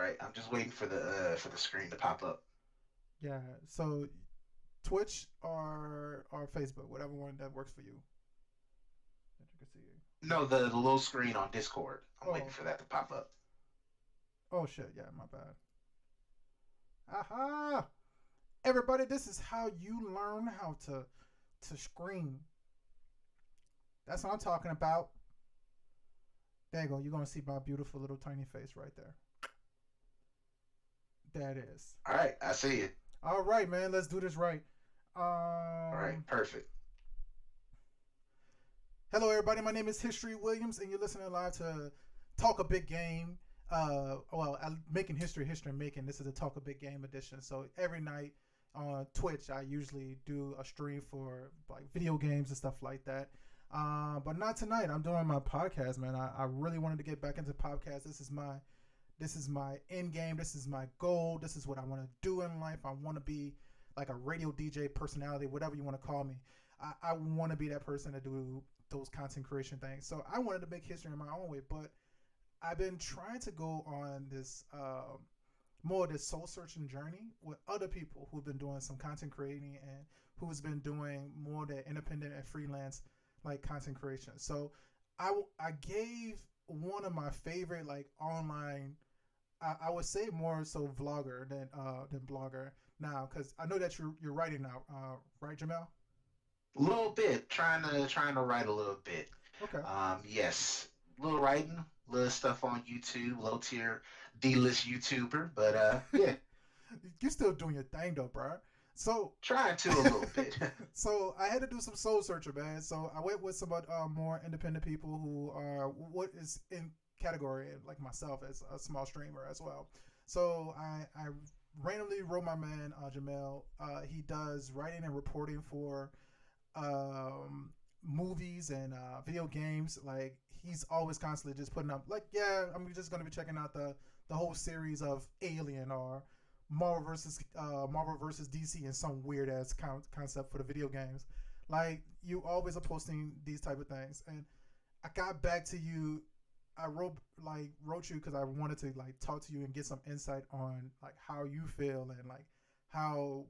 right. I'm just waiting for the screen to pop up. Yeah. So Twitch or Facebook, whatever one that works for you that you can see. No, the little screen on Discord. I'm waiting Oh, for that to pop up. oh shit. Yeah, my bad. Aha! Everybody, this is how you learn how to scream. That's what I'm talking about. There you go. You're gonna see my beautiful little tiny face right there. That is. All right, I see it. All right, man. Let's do this right. All right, Um, perfect. Hello, everybody. My name is History Williams, and you're listening live to Talk a Big Game. I'm making history, history making. This is a Talk a Big Game edition. So every night on Twitch, I usually do a stream for like video games and stuff like that. But not tonight. I'm doing my podcast, man. I really wanted to get back into podcast. This is my end game. This is my goal. This is what I want to do in life. I want to be like a radio DJ personality, whatever you want to call me. I want to be that person to do those content creation things. So I wanted to make history in my own way, but I've been trying to go on this more of this soul searching journey with other people who've been doing some content creating and who's been doing more the independent and freelance like content creation. So I gave one of my favorite like online I would say more so vlogger than blogger now because I know that you're writing now, right, Jamel? A little bit, trying to write a little bit. Okay. Yes, little writing, little stuff on YouTube, low tier D-list YouTuber, but yeah, You're still doing your thing though, bro. So, trying to a little bit. so I had to do some soul searching, man. So I went with some more independent people who are what is in category like myself as a small streamer as well. So I randomly wrote my man Jamel. He does writing and reporting for um, movies and video games. Like he's always constantly just putting up like, yeah, I'm just gonna be checking out the whole series of Alien or Marvel versus DC and some weird ass concept for the video games. Like you always are posting these type of things, and I got back to you. I wrote you because I wanted to like talk to you and get some insight on like how you feel and like how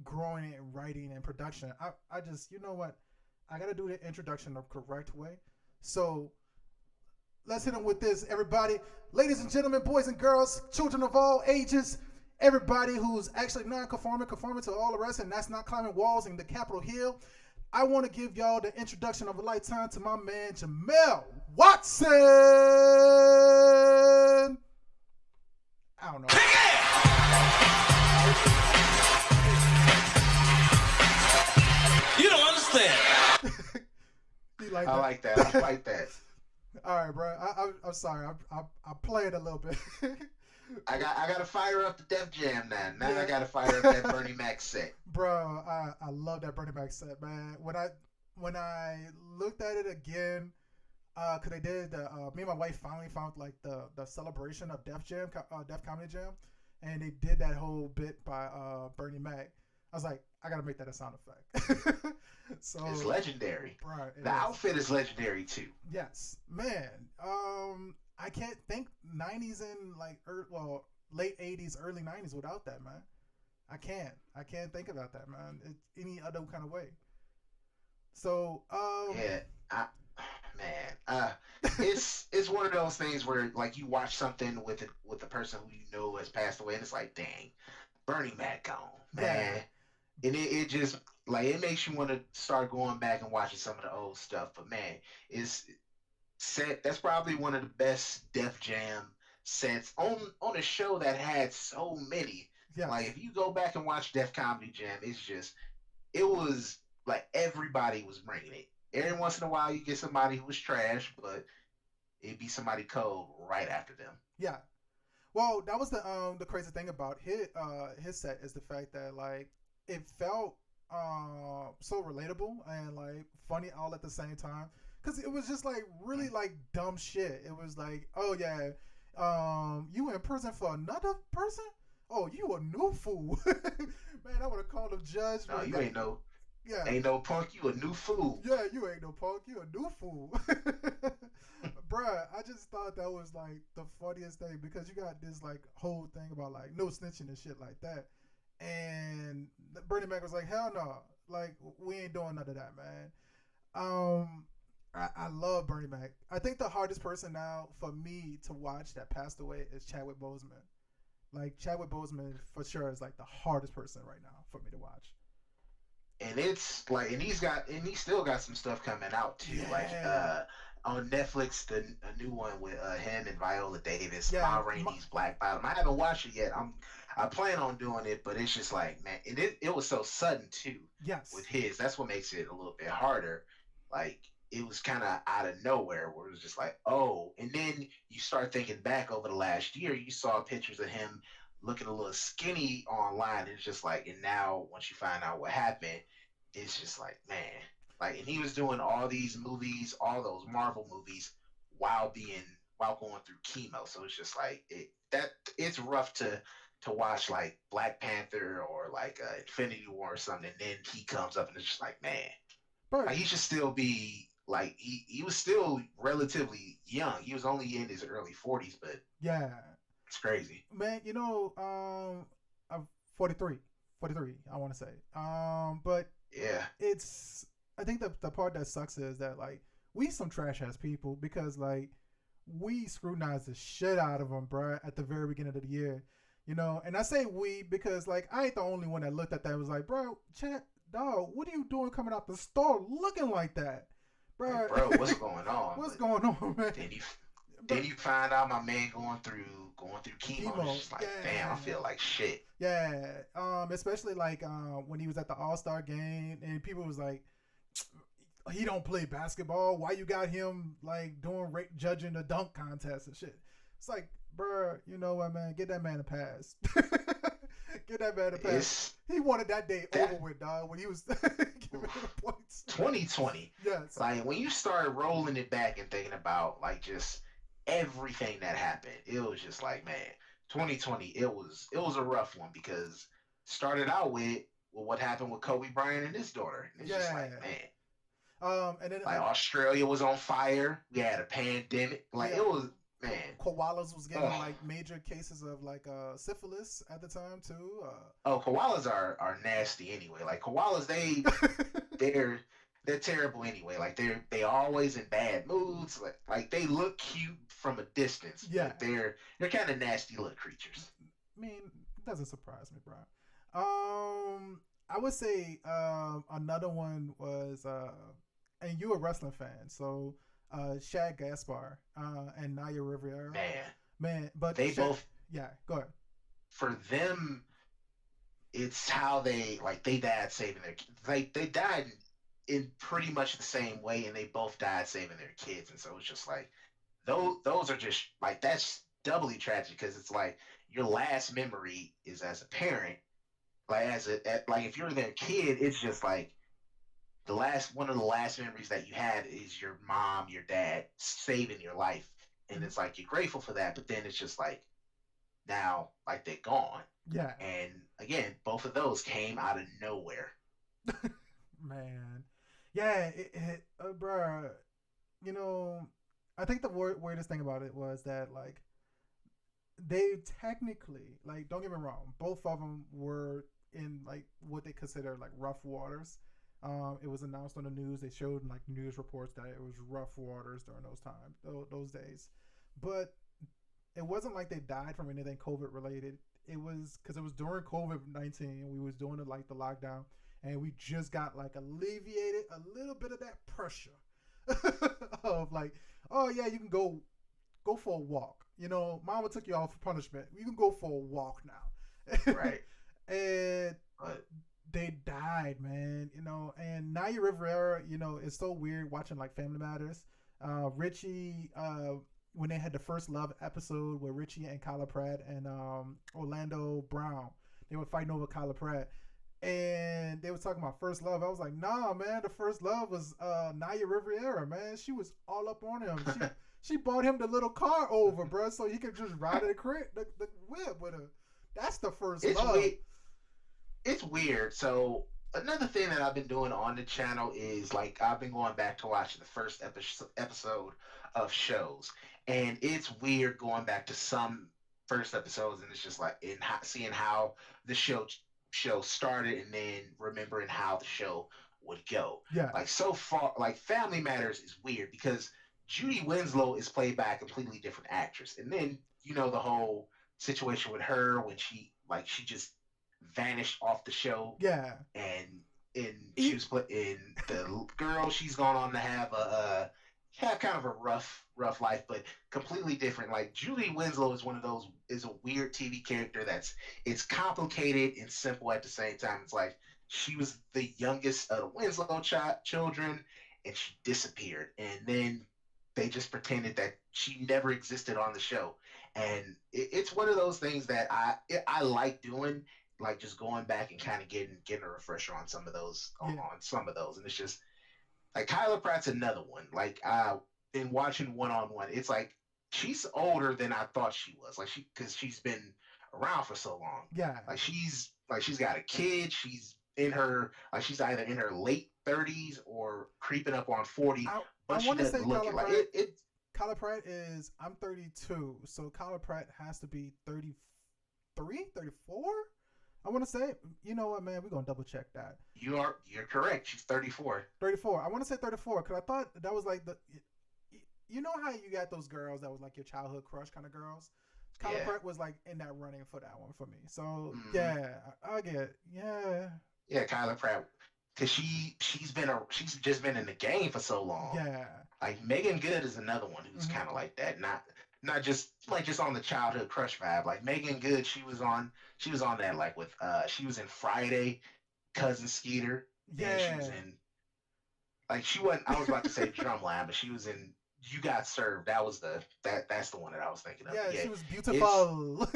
growing and writing and production. I just you know what I got to do the introduction the correct way. So let's hit them with this, everybody. Ladies and gentlemen, boys and girls, children of all ages, everybody who's actually non-conforming, conforming to all the rest, and that's not climbing walls in the Capitol Hill. I want to give y'all the introduction of a lifetime to my man Jamel Watson. I don't know. You don't understand. You like I that? like that. I like that. All right, bro. I'm sorry. I played a little bit. I gotta fire up the Def Jam now. Now Yeah. I gotta fire up that Bernie Mac set. Bro, I love that Bernie Mac set, man. When I looked at it again, cause they did me and my wife finally found like the celebration of Def Comedy Jam, and they did that whole bit by Bernie Mac. I was like, I gotta make that a sound effect. So, It's legendary. bro, it The is. outfit is legendary too. Yes, man. I can't think '90s and like late '80s, early '90s without that, man. I can't think about that, man. Any other kind of way. So, Yeah, I, man, it's one of those things where like you watch something with the person who you know has passed away, and it's like, dang, Bernie Mac gone, yeah, man, and it just like it makes you want to start going back and watching some of the old stuff. But man, it's set. That's probably one of the best Def Jam sets on a show that had so many. Like yes, if you go back and watch Def Comedy Jam, it was like everybody was bringing it. Every once in a while, you get somebody who was trash, but it'd be somebody cold right after them. yeah. Well, that was the crazy thing about his set is the fact that like it felt so relatable and like funny all at the same time because it was just like really like dumb shit. It was like, oh yeah, you in prison for another person? Oh, you a new fool, man! I would have called the judge. No, Man, you ain't know. Yeah, Ain't no punk, you a new fool. yeah, you ain't no punk, you a new fool. Bruh, I just thought that was like the funniest thing because you got this like whole thing about like no snitching and shit like that. And Bernie Mac was like, hell no, like we ain't doing none of that, man. Um, I love Bernie Mac. I think the hardest person now for me to watch that passed away is Chadwick Boseman. Like Chadwick Boseman for sure is like the hardest person right now for me to watch. And it's like, and he still got some stuff coming out too. Like Yeah, on Netflix, the a new one with him and Viola Davis, yeah, Ma Rainey's Black Bottom. I haven't watched it yet. I plan on doing it, but it's just like, man, and it was so sudden too with yes, his. That's what makes it a little bit harder. Like it was kind of out of nowhere, where it was just like, oh, and then you start thinking back over the last year, you saw pictures of him looking a little skinny online, and it's just like, and now once you find out what happened, it's just like, man, like, and he was doing all these movies, all those Marvel movies, while being while going through chemo. So it's just like it's rough to watch like Black Panther or like Infinity War or something, and then he comes up and it's just like, man, but like he should still be like he was still relatively young. He was only in his early 40s, but yeah, it's crazy. man, I'm 43, 43. I want to say, but Yeah, it's I think the part that sucks is that like we some trash ass people because like we scrutinized the shit out of them, bruh, at the very beginning of the year. And I say we because like I ain't the only one that looked at that and was like, bro, chat, dog, what are you doing coming out the store looking like that, like bro? bro, what's going on? What's But going on, man? then you But then you find out my man going through chemo, and it's chemo, just like, damn, I yeah, feel like shit. yeah. Especially like when he was at the All Star game and people was like, he don't play basketball. Why you got him like doing judging the dunk contest and shit? It's like, bruh, you know what, man? Get that man a pass. Get that man a pass. It's He wanted that day that over with, dog. When he was giving the points. 2020. Yes. Like when you start rolling it back and thinking about like just everything that happened, it was just like, man, 2020. It was a rough one because started out with what happened with Kobe Bryant and his daughter, and it's just like, Yeah. man, And then like Australia was on fire. We had a pandemic. Like yeah, it was, man. koalas was getting Ugh. like major cases of like syphilis at the time too. Oh, koalas are nasty anyway. Like koalas, they're they're terrible anyway. Like they always in bad moods. Like they look cute from a distance, Yeah. but they're kind of nasty little creatures. I mean, it doesn't surprise me, bro. I would say another one was and you a wrestling fan, so Shad Gaspar and Naya Rivera, Man, man. But they both yeah, go ahead. for them, it's how they died saving their they died in pretty much the same way, and they both died saving their kids, and so it's just like those are just like that's doubly tragic because it's like your last memory is as a parent, like like if you're their kid, it's just like the last one of the last memories that you had is your mom, your dad saving your life, and Mhm. it's like you're grateful for that, but then it's just like now like they're gone, Yeah, and again, both of those came out of nowhere. man. Yeah, bruh. You know, I think the weirdest thing about it was that like they technically like don't get me wrong, both of them were in like what they consider like rough waters. It was announced on the news. They showed in like news reports that it was rough waters during those times, those days. But it wasn't like they died from anything COVID related. It was because it was during COVID-19 and we was doing it like the lockdown, and we just got like alleviated a little bit of that pressure of like, oh yeah, you can go for a walk. Mama took you off for punishment. You can go for a walk now. Right. And But they died, man. And Naya Rivera, it's so weird watching like Family Matters. Richie, when they had the first love episode where Richie and Kyla Pratt and Orlando Brown, they were fighting over Kyla Pratt. And they were talking about first love. I was like, nah, man, the first love was Naya Rivera, man. She was all up on him. She bought him the little car over, bro, so he could just ride the whip with her. That's the first it's love. weird. It's weird. So another thing that I've been doing on the channel is like I've been going back to watch the first episode of shows, and it's weird going back to some first episodes, and it's just like seeing how the show started, and then remembering how the show would go. Yeah, Like so far, like Family Matters is weird because Judy Winslow is played by a completely different actress, and then the whole situation with her when she just vanished off the show, yeah. and in she E- was put in the girl. She's gone on to have kind of a rough life, but completely different. Like Julie Winslow is one of those is a weird TV character it's complicated and simple at the same time. It's like she was the youngest of the Winslow children, and she disappeared, and then they just pretended that she never existed on the show. And it's one of those things that I like doing, like just going back and kind of getting a refresher on some of those yeah, on some of those. And it's just like Kyla Pratt's another one. Like I in watching One on One, it's like she's older than I thought she was. Like because she's been around for so long. yeah. She's got a kid. She's either in her late 30s or creeping up on 40, I but she want to doesn't say look Kyla it. Like Pratt. it. Kyla Pratt is, I'm 32, so Kyla Pratt has to be 33, 34. I want to say, you know what, man, we're going to double check that. You're correct. She's 34. 34. I want to say 34 because I thought that was like you know how you got those girls that was like your childhood crush kind of girls? Kyla Yeah. Pratt was like in that running for that one for me. So, Hmm. yeah, I get it. Yeah, Yeah, Kyla Pratt, because she's just been in the game for so long. yeah. Like Megan Good is another one who's Hmm. kind of like that. Not just on the childhood crush vibe. Like Megan Good, she was on that like with she was in Friday, Cousin Skeeter. Then she was Yeah. in like she wasn't. I was about to say Drumline, but she was in You Got Served. That's the one that I was thinking of. But Yeah, yeah, she was it's beautiful.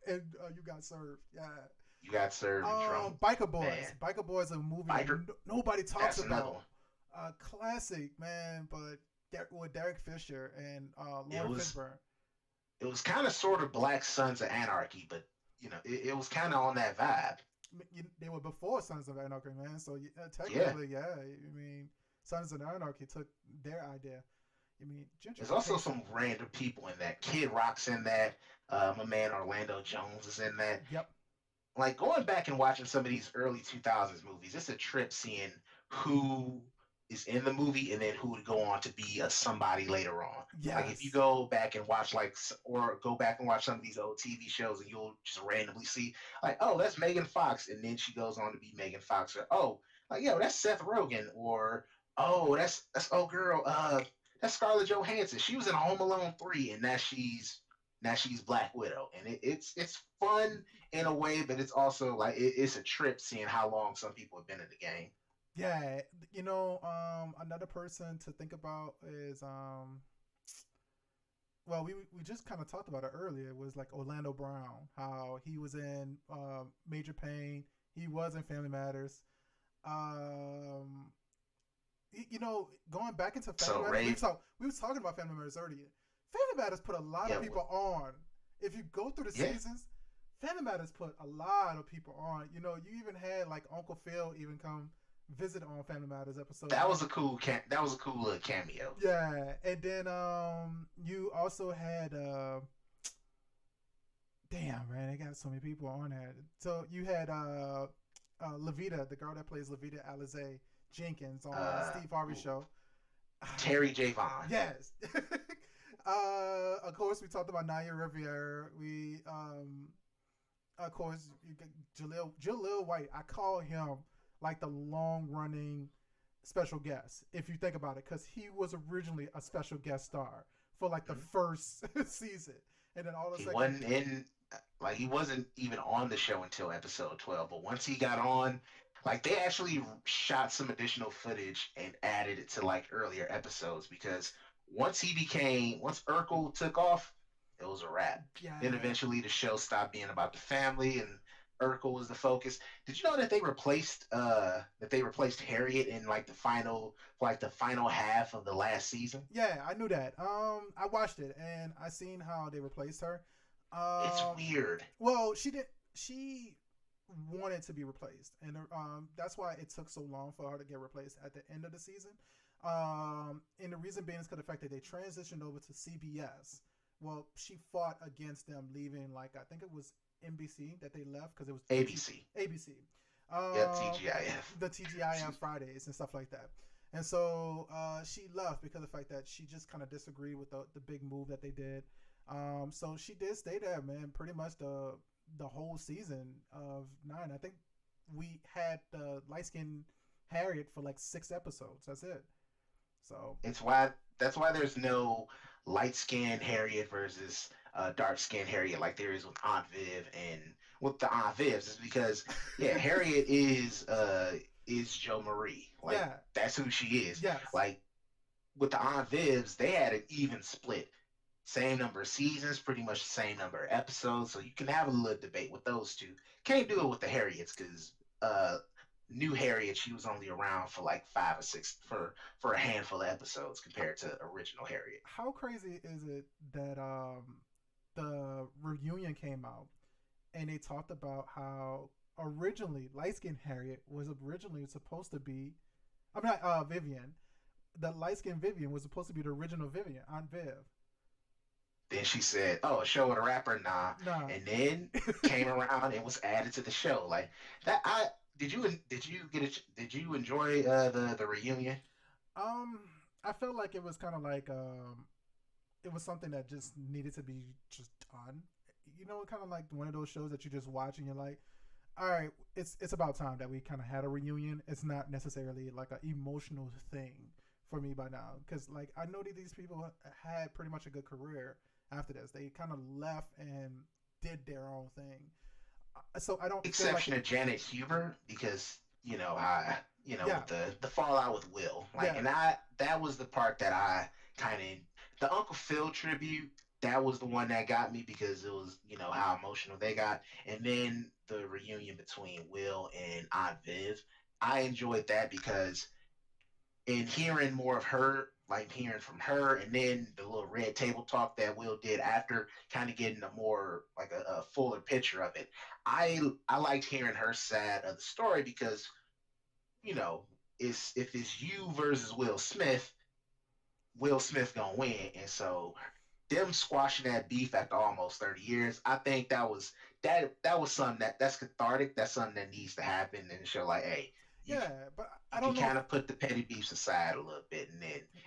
And you got served. Yeah. You Got Served and Biker Man. Boys. Biker Boys is a movie that Biker. nobody talks That's another about. one. Classic, man, but with Derek Fisher and It Lauren was Fishburne. it was kind of sort of Black Sons of Anarchy, but it was kind of on that vibe. They were before Sons of Anarchy, man. So Yeah. technically, yeah. I mean, Sons of Anarchy took their idea. I mean, There's also gentrification. some random people in that. Kid Rock's in that. My man Orlando Jones is in that. Yep. Like going back and watching some of these early 2000s movies, it's a trip seeing who is in the movie and then who would go on to be a somebody later on. Like if you Yes. go back and watch or go back and watch some of these old TV shows, and you'll just randomly see like, oh, that's Megan Fox, and then she goes on to be Megan Fox, or oh, like yo, that's Seth Rogen, or oh, that's oh girl, that's Scarlett Johansson. She was in Home Alone 3, and now she's Black Widow, and it's fun in a way, but it's also like it's a trip seeing how long some people have been in the game. Yeah. Another person to think about is well, we just kind of talked about it earlier. Was like Orlando Brown, how he was in Major Pain. He was in Family Matters. Um, going back into Family So Matters, Ray, we was talking about Family Matters earlier. Family Matters put a lot yeah, of people on. If you go through the yeah, seasons, Family Matters put a lot of people on. You even had like Uncle Phil even come visit on Family Matters episodes. that was a cool little cameo. Yeah, and then you also had damn man, they got so many people on there. So you had Levita, the girl that plays Levita Alizé Jenkins on Uh, Steve Harvey show. Terry J. Vaughn. Yes. Of course, we talked about Naya Riviera. Of course, you get Jaleel White. I call him like the long running special guest, if you think about it, because he was originally a special guest star for like the Mhm. first season, and then all of a He sudden, wasn't in like he wasn't even on the show until episode 12. But once he got on, like they actually shot some additional footage and added it to like earlier episodes because once Urkel took off, it was a wrap. Then yeah, eventually the show stopped being about the family and Urkel was the focus. Did you know that they replaced Harriet in like the final half of the last season? yeah, I knew that. I watched it and I seen how they replaced her. It's Um, weird. well, she did. She wanted to be replaced, and that's why it took so long for her to get replaced at the end of the season. And the reason being is because the fact that they transitioned over to CBS. Well, she fought against them leaving, like I think it was NBC that they left because it was ABC. ABC, Yep, uh, TGIF. the TGIF Fridays and stuff like that. And so she left because of the fact that she just kind of disagreed with the big move that they did. So she did stay there, man, pretty much the whole season of 9. I think we had light skinned Harriet for like 6 episodes. That's it. So It's why that's why there's no light skinned Harriet versus dark skinned Harriet like there is with Aunt Viv and with the Aunt Vivs is because yeah, Harriet is Joe Marie. Like yeah, that's who she is. yes, Like with the Aunt Vivs, they had an even split. Same number of seasons, pretty much the same number of episodes. So you can have a little debate with those two. Can't do it with the Harriets because uh, new Harriet, she was only around for like 5 or 6 for a handful of episodes compared to original Harriet. how crazy is it that the reunion came out and they talked about how originally light skinned Harriet was originally supposed to be, I'm not Vivian. The light skinned Vivian was supposed to be the original Vivian, Aunt Viv. Then she said, "Oh, a show with a rapper, nah," Nah. and then came around and was added to the show. Like that, I did you enjoy the reunion? um, I felt like it was kind of like it was something that just needed to be just done. You know, kind of like one of those shows that you just watch and you're like, all right, it's about time that we kind of had a reunion. It's not necessarily like an emotional thing for me by now because like I know that these people had pretty much a good career after this. They kind of left and did their own thing, so I don't feel like Exception of Janet Huber because I yeah, with the fallout with Will like yeah, and I that was the part that I kind of the Uncle Phil tribute that was the one that got me because it was how emotional they got and then the reunion between Will and Aunt Viv I enjoyed that because in hearing more of her like hearing from her and then the little red table talk that Will did after kind of getting a more like a fuller picture of it. I liked hearing her side of the story because, you know, it's if it's you versus Will Smith gonna win. And so them squashing that beef after almost 30 years, I think that was something that's cathartic. That's something that needs to happen and show like, hey, you yeah. But you I can don't know if kind of put the petty beefs aside a little bit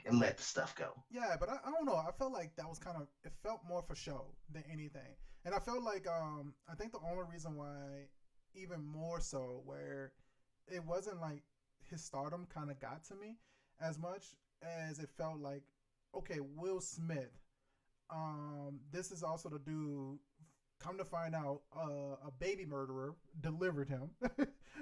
and let the stuff go. yeah, but I don't know. I felt like that was kind of it felt more for show than anything, and I felt like I think the only reason why even more so where it wasn't like his stardom kind of got to me as much as it felt like okay, Will Smith. This is also the dude. Come to find out, a baby murderer delivered him,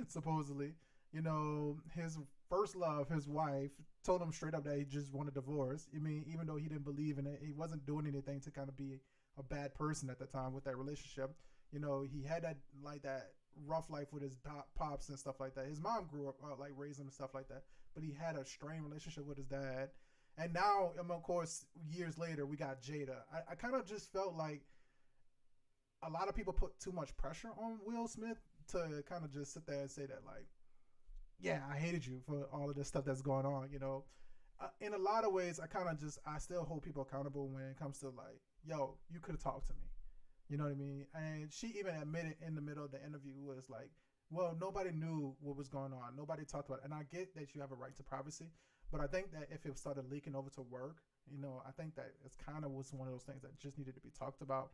supposedly. You know, his first love, his wife, told him straight up that he just wanted a divorce. I mean, even though he didn't believe in it, he wasn't doing anything to kind of be a bad person at the time with that relationship. You know, he had that like that rough life with his pops and stuff like that. His mom grew up like raised him and stuff like that, but he had a strained relationship with his dad. And now, of course, years later, we got Jada. I kind of just felt like a lot of people put too much pressure on Will Smith to kind of just sit there and say that like, yeah, I hated you for all of this stuff that's going on. You know, in a lot of ways, I still hold people accountable when it comes to like, yo, you could have talked to me. You know what I mean? And she even admitted in the middle of the interview was like, well, nobody knew what was going on. Nobody talked about it. And I get that you have a right to privacy, but I think that if it started leaking over to work, you know, I think that it's kind of was one of those things that just needed to be talked about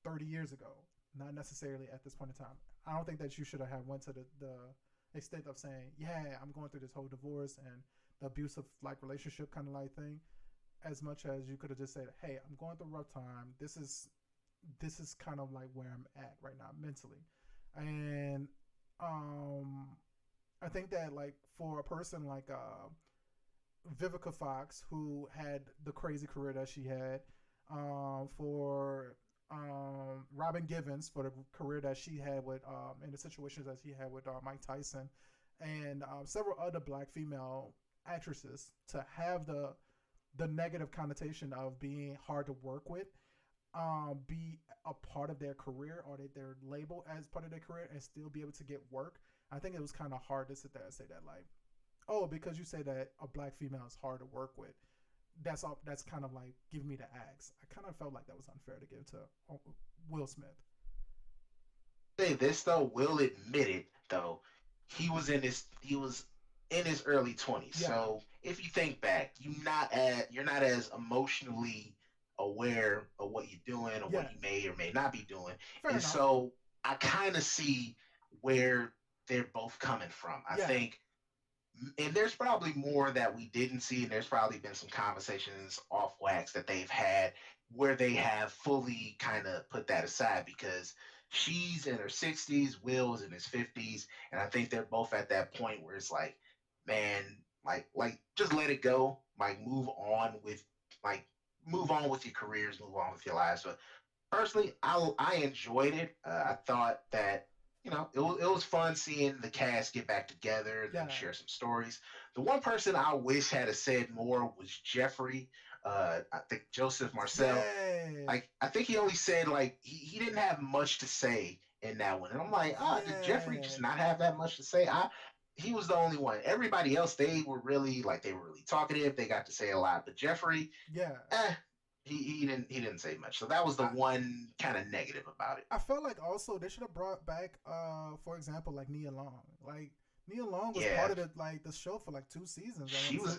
30 years ago, not necessarily at this point in time. I don't think that you should have went to the extent of saying, yeah, I'm going through this whole divorce and the abusive like relationship kind of like thing, as much as you could have just said, hey, I'm going through a rough time. This is kind of like where I'm at right now mentally. And um I think that like for a person like Vivica Fox, who had the crazy career that she had, for Robin Givens for the career that she had with in the situations that she had with Mike Tyson, and several other black female actresses to have the negative connotation of being hard to work with. be a part of their career or their label as part of their career and still be able to get work. I think it was kind of hard to sit there and say that like, oh, because you say that a black female is hard to work with, that's all. That's kind of like giving me the axe. I kind of felt like that was unfair to give to Will Smith. Say this though, Will admit it though. He was in his early 20s. Yeah, So if you think back, you're not as emotionally aware of what you're doing or yeah, what you may or may not be doing. fair And enough. so I kind of see where they're both coming from. I Yeah, think and there's probably more that we didn't see, and there's probably been some conversations off wax that they've had where they have fully kind of put that aside because she's in her 60s, Will's in his 50s, and I think they're both at that point where it's like, man, like just let it go, like like move on with your careers, move on with your lives. But personally, I enjoyed it. I thought that it was fun seeing the cast get back together and then yeah, share some stories. The one person I wish had have said more was Jeffrey. I think Joseph Marcel. yeah, Like I think he only said like he didn't have much to say in that one, and I'm like, did Jeffrey yeah, just not have that much to say? He was the only one. Everybody else, they were really talkative. They got to say a lot, but Jeffrey, yeah. eh, he didn't say much. So that was the I, one kind of negative about it. I felt like also they should have brought back, for example, like Nia Long. Like Nia Long was part Yeah, of the show for like 2 seasons. I want she to say. was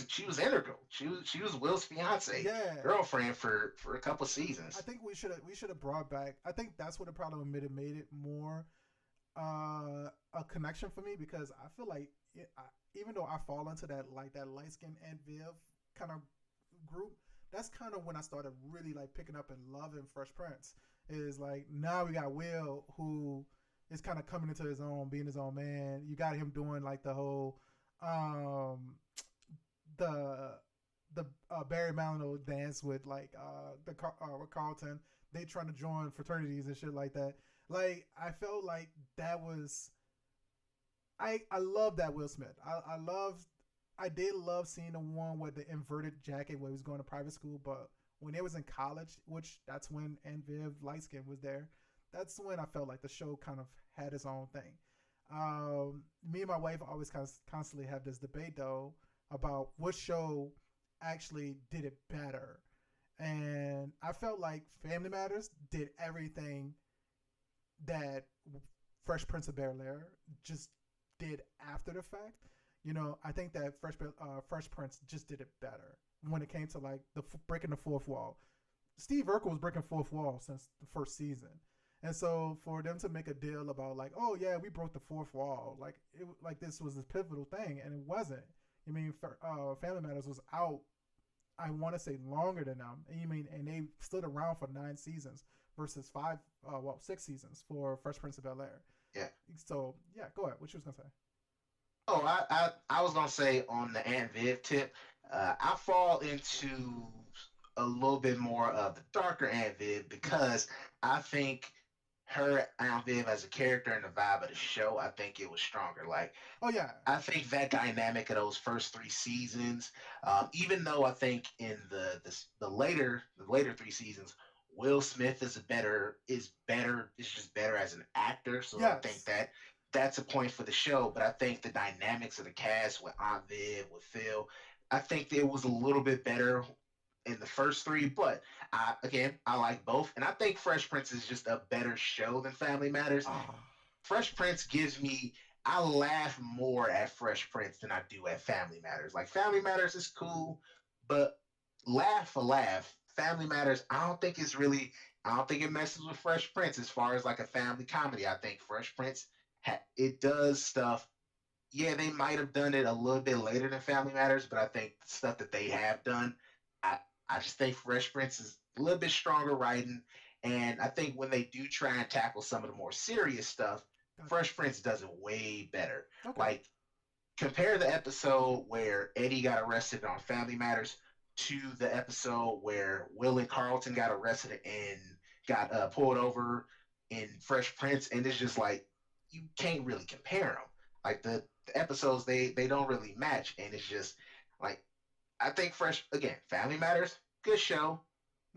she was integral. She was Will's fiance, Yeah, girlfriend for a couple I seasons. think we should have brought back. I think that's what the problem made it more a connection for me because I feel like even though I fall into that like that light skin and Viv kind of group, that's kind of when I started really like picking up and loving Fresh Prince. Is like now we got Will who is kind of coming into his own, being his own man. You got him doing like the whole um the Barry Manilow dance with like with Carlton. They trying to join fraternities and shit like that. Like I felt like that was I love that Will Smith. I did love seeing the one with the inverted jacket where he was going to private school, but when it was in college, which that's when Aunt Viv Lightskin was there, that's when I felt like the show kind of had its own thing. Me and my wife always constantly have this debate though about what show actually did it better, and I felt like Family Matters did everything that Fresh Prince of Bel Air just did after the fact. I think that Fresh Prince just did it better when it came to like the breaking the fourth wall. Steve Urkel was breaking fourth wall since the first season, and so for them to make a deal about like, oh yeah, we broke the fourth wall, like this was this pivotal thing, and it wasn't. I mean, Family Matters was out. I want to say longer than them, and they stood around for 9 seasons versus 6 seasons for Fresh Prince of Bel Air. Yeah. So yeah, go ahead. What you was gonna say? Oh, I was gonna say on the Aunt Viv tip, I fall into a little bit more of the darker Aunt Viv because I think her Aunt Viv as a character and the vibe of the show, I think it was stronger. Like Oh yeah, I think that dynamic of those first 3 seasons, even though I think in the later 3 seasons, Will Smith is just better as an actor. So I think yes, that's a point for the show. But I think the dynamics of the cast with Aunt Viv, with Phil, I think it was a little bit better in the first three. But I like both, and I think Fresh Prince is just a better show than Family Matters. ah, Fresh Prince gives me I laugh more at Fresh Prince than I do at Family Matters. Like Family Matters is cool, but laugh for laugh, Family Matters I don't think it messes with Fresh Prince as far as like a family comedy. I think Fresh Prince it does stuff. Yeah, they might have done it a little bit later than Family Matters, but I think the stuff that they have done, I I just think Fresh Prince is a little bit stronger writing, and I think when they do try and tackle some of the more serious stuff, gotcha. Fresh Prince does it way better. Okay, Like compare the episode where Eddie got arrested on Family Matters to the episode where Will and Carlton got arrested and got pulled over in Fresh Prince, and it's just like you can't really compare them. Like the episodes, they don't really match, and it's just like I think Fresh again, Family Matters, good show,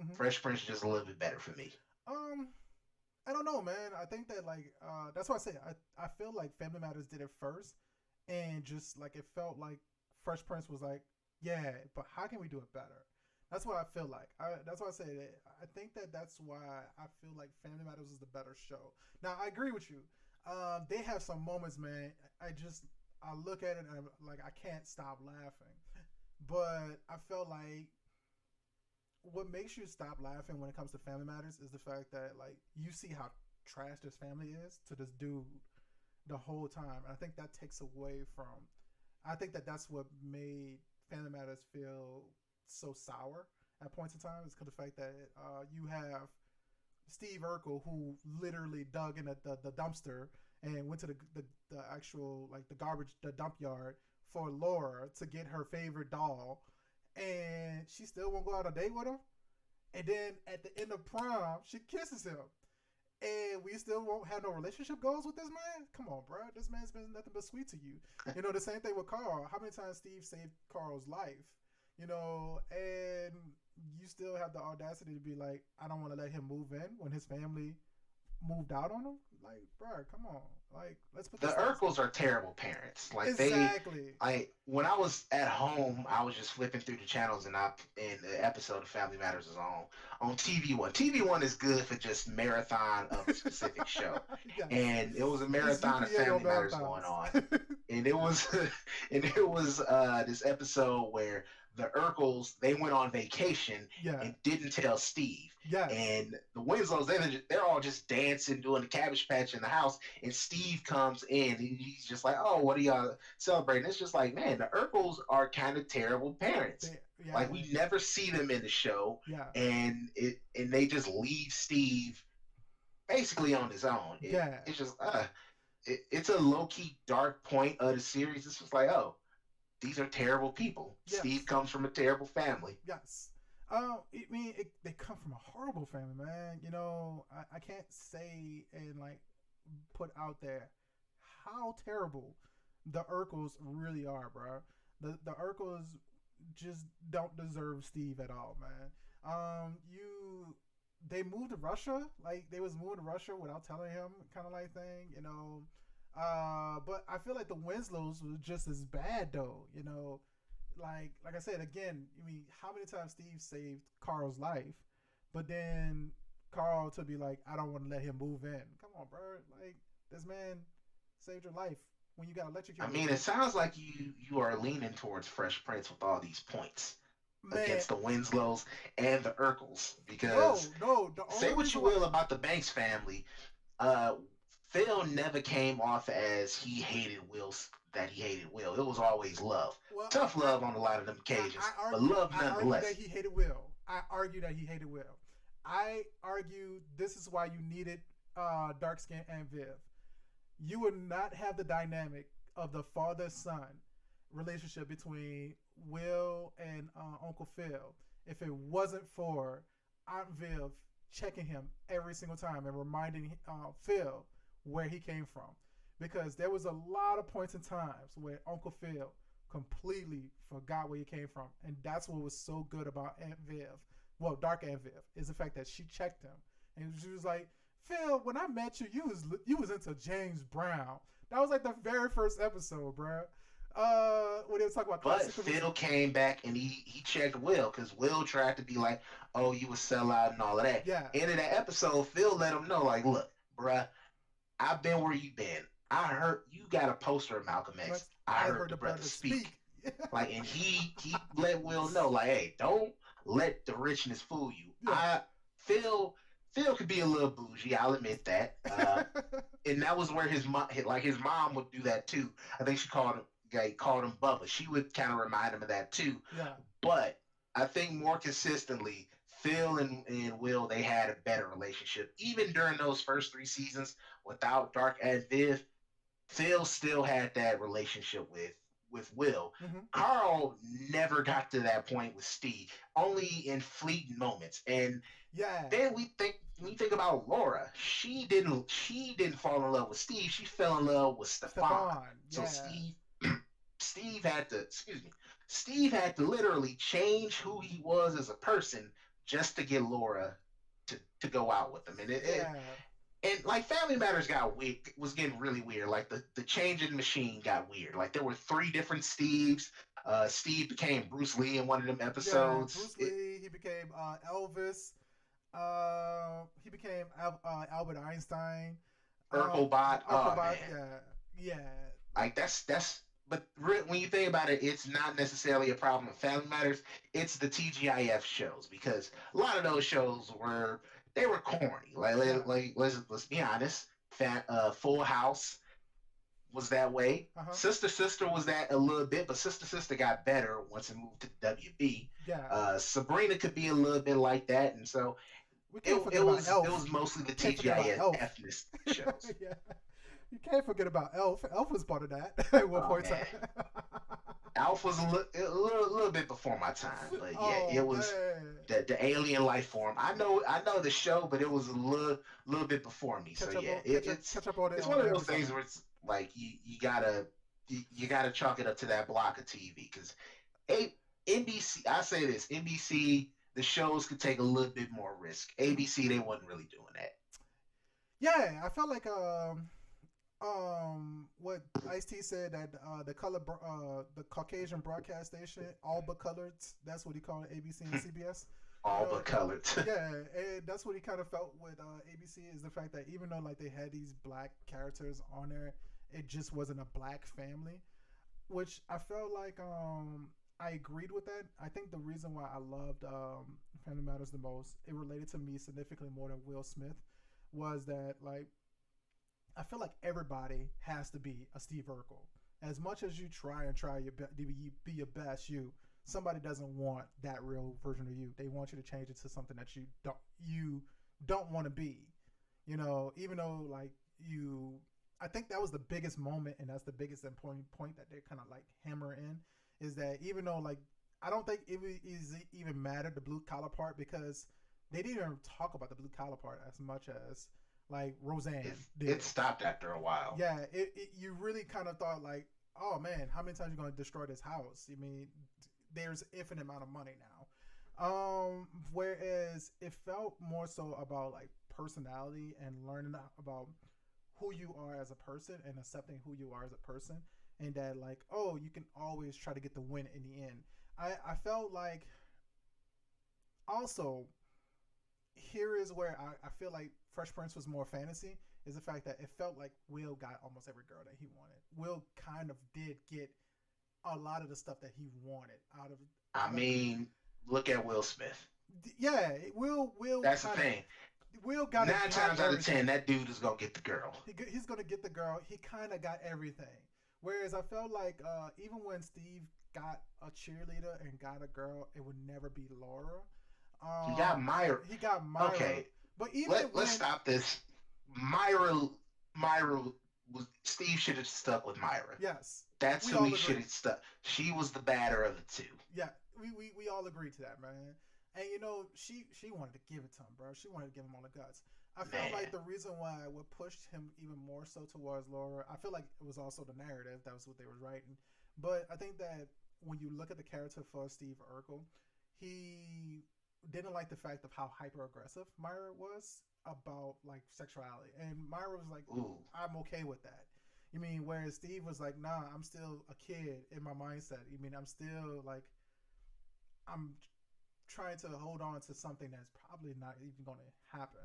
Hmm. Fresh Prince is just a little bit better for me. Um, I don't know, man. I think that like that's why I say I feel like Family Matters did it first, and just like it felt like Fresh Prince was like, yeah, but how can we do it better? That's what I feel like. That's why I say that. I think that that's why I feel like Family Matters is the better show. Now I agree with you. They have some moments, man. I look at it and I'm like I can't stop laughing. But I felt like what makes you stop laughing when it comes to Family Matters is the fact that like you see how trash this family is to this dude the whole time. And I think that takes away from. I think that that's what made Family Matters feel so sour at points in time is because the fact that you have Steve Urkel who literally dug in the dumpster and went to the actual like the garbage the dump yard for Laura to get her favorite doll, and she still won't go out on a date with him. And then at the end of prom, she kisses him, and we still won't have no relationship goals with this man. Come on, bro. This man's been nothing but sweet to you. You know the same thing with Carl. How many times Steve saved Carl's life? You know, and you still have the audacity to be like, I don't want to let him move in when his family moved out on him. Like, bro, come on. Like, let's put The this things Urkels are terrible parents. Like they, exactly. like when I was at home, I was just flipping through the channels, and the episode of Family Matters is on TV One. TV One is good for just marathon of a specific show, Yes, and it was a it's marathon of UPA on Family Matters going marathons. on, and it was and it was this episode where the Urkels they went on vacation Yeah. and didn't tell Steve. Yes. And the Winslows, they're all just dancing, doing the Cabbage Patch in the house. And Steve comes in, and he's just like, "Oh, what are y'all celebrating?" It's just like, man, the Urkels are kind of terrible parents. They, yeah. Like we never see them in the show, Yeah. and they just leave Steve basically on his own. Yeah. It's just it's a low key dark point of the series. It's just like, oh, these are terrible people. Steve Yes. comes from a terrible family. Yes. I mean, they come from a horrible family, man. You know, I can't say and like put out there how terrible the Urkels really are, bro. The Urkels just don't deserve Steve at all, man. You they moved to Russia, like they was moving to Russia without telling him, kind of like thing, you know. But I feel like the Winslows was just as bad though, you know. Like I said again, I mean, how many times Steve saved Carl's life, but then Carl to be like, I don't want to let him move in. Come on, bro. Like this man saved your life when you got I electrocuted. mean, it sounds like you are leaning towards Fresh Prince with all these points Man, against the Winslows and the Urkels. Because no, no. The say only what you reason why, will about the Banks family, uh, Phil never came off as that he hated Will. It was always love, well, tough love on a lot of them occasions, but love I argue that nonetheless. he hated Will. I argue that he hated Will. I argue this is why you needed dark skin and Viv. You would not have the dynamic of the father son relationship between Will and Uncle Phil if it wasn't for Aunt Viv checking him every single time and reminding Phil where he came from. Because there was a lot of points in times where Uncle Phil completely forgot where he came from, and that's what was so good about Aunt Viv. Well, Dark Aunt Viv is the fact that she checked him, and she was like, "Phil, when I met you, you was into James Brown." That was like the very first episode, bro. When they was talking about But classical music. Phil came back and he checked Will because Will tried to be like, "Oh, you a sellout and all of that." Yeah, End of that episode, Phil let him know, like, "Look, bruh, I've been where you been. I heard you got a poster of Malcolm X. Lex, I I heard heard the the brother brother speak." speak. Like, and he let Will know, like, "Hey, don't let the richness fool you." Yeah. Phil Phil could be a little bougie. I'll admit that. And that was where his mom would do that too. I think she called him Bubba. She would kind of remind him of that too. Yeah. But I think more consistently, Phil and Will they had a better relationship. Even during those first 3 seasons, without Dark and Viv, Phil still had that relationship with Will. Mm-hmm. Carl never got to that point with Steve, only in fleeting moments. And Yeah. then we think about Laura. She didn't fall in love with Steve. She fell in love with Stefan. Stefan. So Yeah. Steve had to literally change who he was as a person just to get Laura to go out with him. Yeah. And like Family Matters got weird, was getting really weird. Like the changing machine got weird. Like there were three different Steves. Steve became Bruce Lee in one of them Yeah, episodes. Bruce Lee. He became Elvis. He became Albert Einstein. Uh, Urkelbot. Oh Urkelbot. man, Yeah, yeah, like that's. But when you think about it, it's not necessarily a problem with Family Matters. It's the TGIF shows because a lot of those shows were corny. yeah. Let's be honest. Full House was that way. Uh huh. Sister was that a little bit, but Sister got better once it moved to WB. Yeah. Sabrina could be a little bit like that, and so We it, can't forget it about was it Elf. was mostly the Can't forget about Elf. TGIF shows. Yeah. You can't forget about Elf. Elf was part of that at one Oh point in man, time. Alf was little bit before my time, but yeah, it Oh was man. the alien life form. I know the show, but it was a little bit before me. So yeah, Catch up on it it's on one of those everything. things where it's like you gotta chalk it up to that block of TV because a NBC. I say this NBC the shows could take a little bit more risk. Mhm. ABC they wasn't really doing that. Yeah, I felt like what Ice T said that the Caucasian broadcast station all but colored, that's what he called it, ABC and CBS. You All know, but colored. yeah, and that's what he kind of felt with ABC is the fact that even though like they had these black characters on there, it just wasn't a black family, which I felt like I agreed with that. I think the reason why I loved Family Matters the most, it related to me significantly more than Will Smith, was that like I feel like everybody has to be a Steve Urkel. As much as you try be your best you, somebody doesn't want that real version of you. They want you to change it to something that you don't want to be. You know, even though like you, I think that was the biggest moment, and that's the biggest important point that they're kind of like hammer in is that even though like I don't think is even mattered the blue collar part because they didn't even talk about the blue collar part as much as like it, Roseanne it did. stopped after a while. Yeah, you really kind of thought like, oh man, how many times are you going to destroy this house? I mean, there's infinite amount of money now. Whereas it felt more so about like personality and learning about who you are as a person and accepting who you are as a person, and that like, oh, you can always try to get the win in the end. I felt like also here is where I feel like Fresh Prince was more fantasy is the fact that it felt like Will got almost every girl that he wanted. Will kind of did get a lot of the stuff that he wanted I out of mean, look at Will Smith. yeah. Will That's the kind of thing. Will got to Nine have times out of everything. ten, that dude is gonna get the girl. He's gonna get the girl. He kind of got everything. Whereas I felt like even when Steve got a cheerleader and got a girl, it would never be Laura. He got Myra. He got Myra, Okay, but even let's when stop this. Myra, Myra was Steve should have stuck with Myra. yes, That's we who all he should agree. have stuck. She was the badder of the two. Yeah, we all agree to that, man. And you know, she wanted to give it to him, bro. She wanted to give him all the guts. I felt like Man, the reason why what pushed him even more so towards Laura, I feel like it was also the narrative. That was what they were writing. But I think that when you look at the character for Steve Urkel, he didn't like the fact of how hyper aggressive Myra was about like sexuality, and Myra was like, ooh, "I'm okay with that." You mean whereas Steve was like, "Nah, I'm still a kid in my mindset. You mean I'm still like I'm trying to hold on to something that's probably not even going to happen."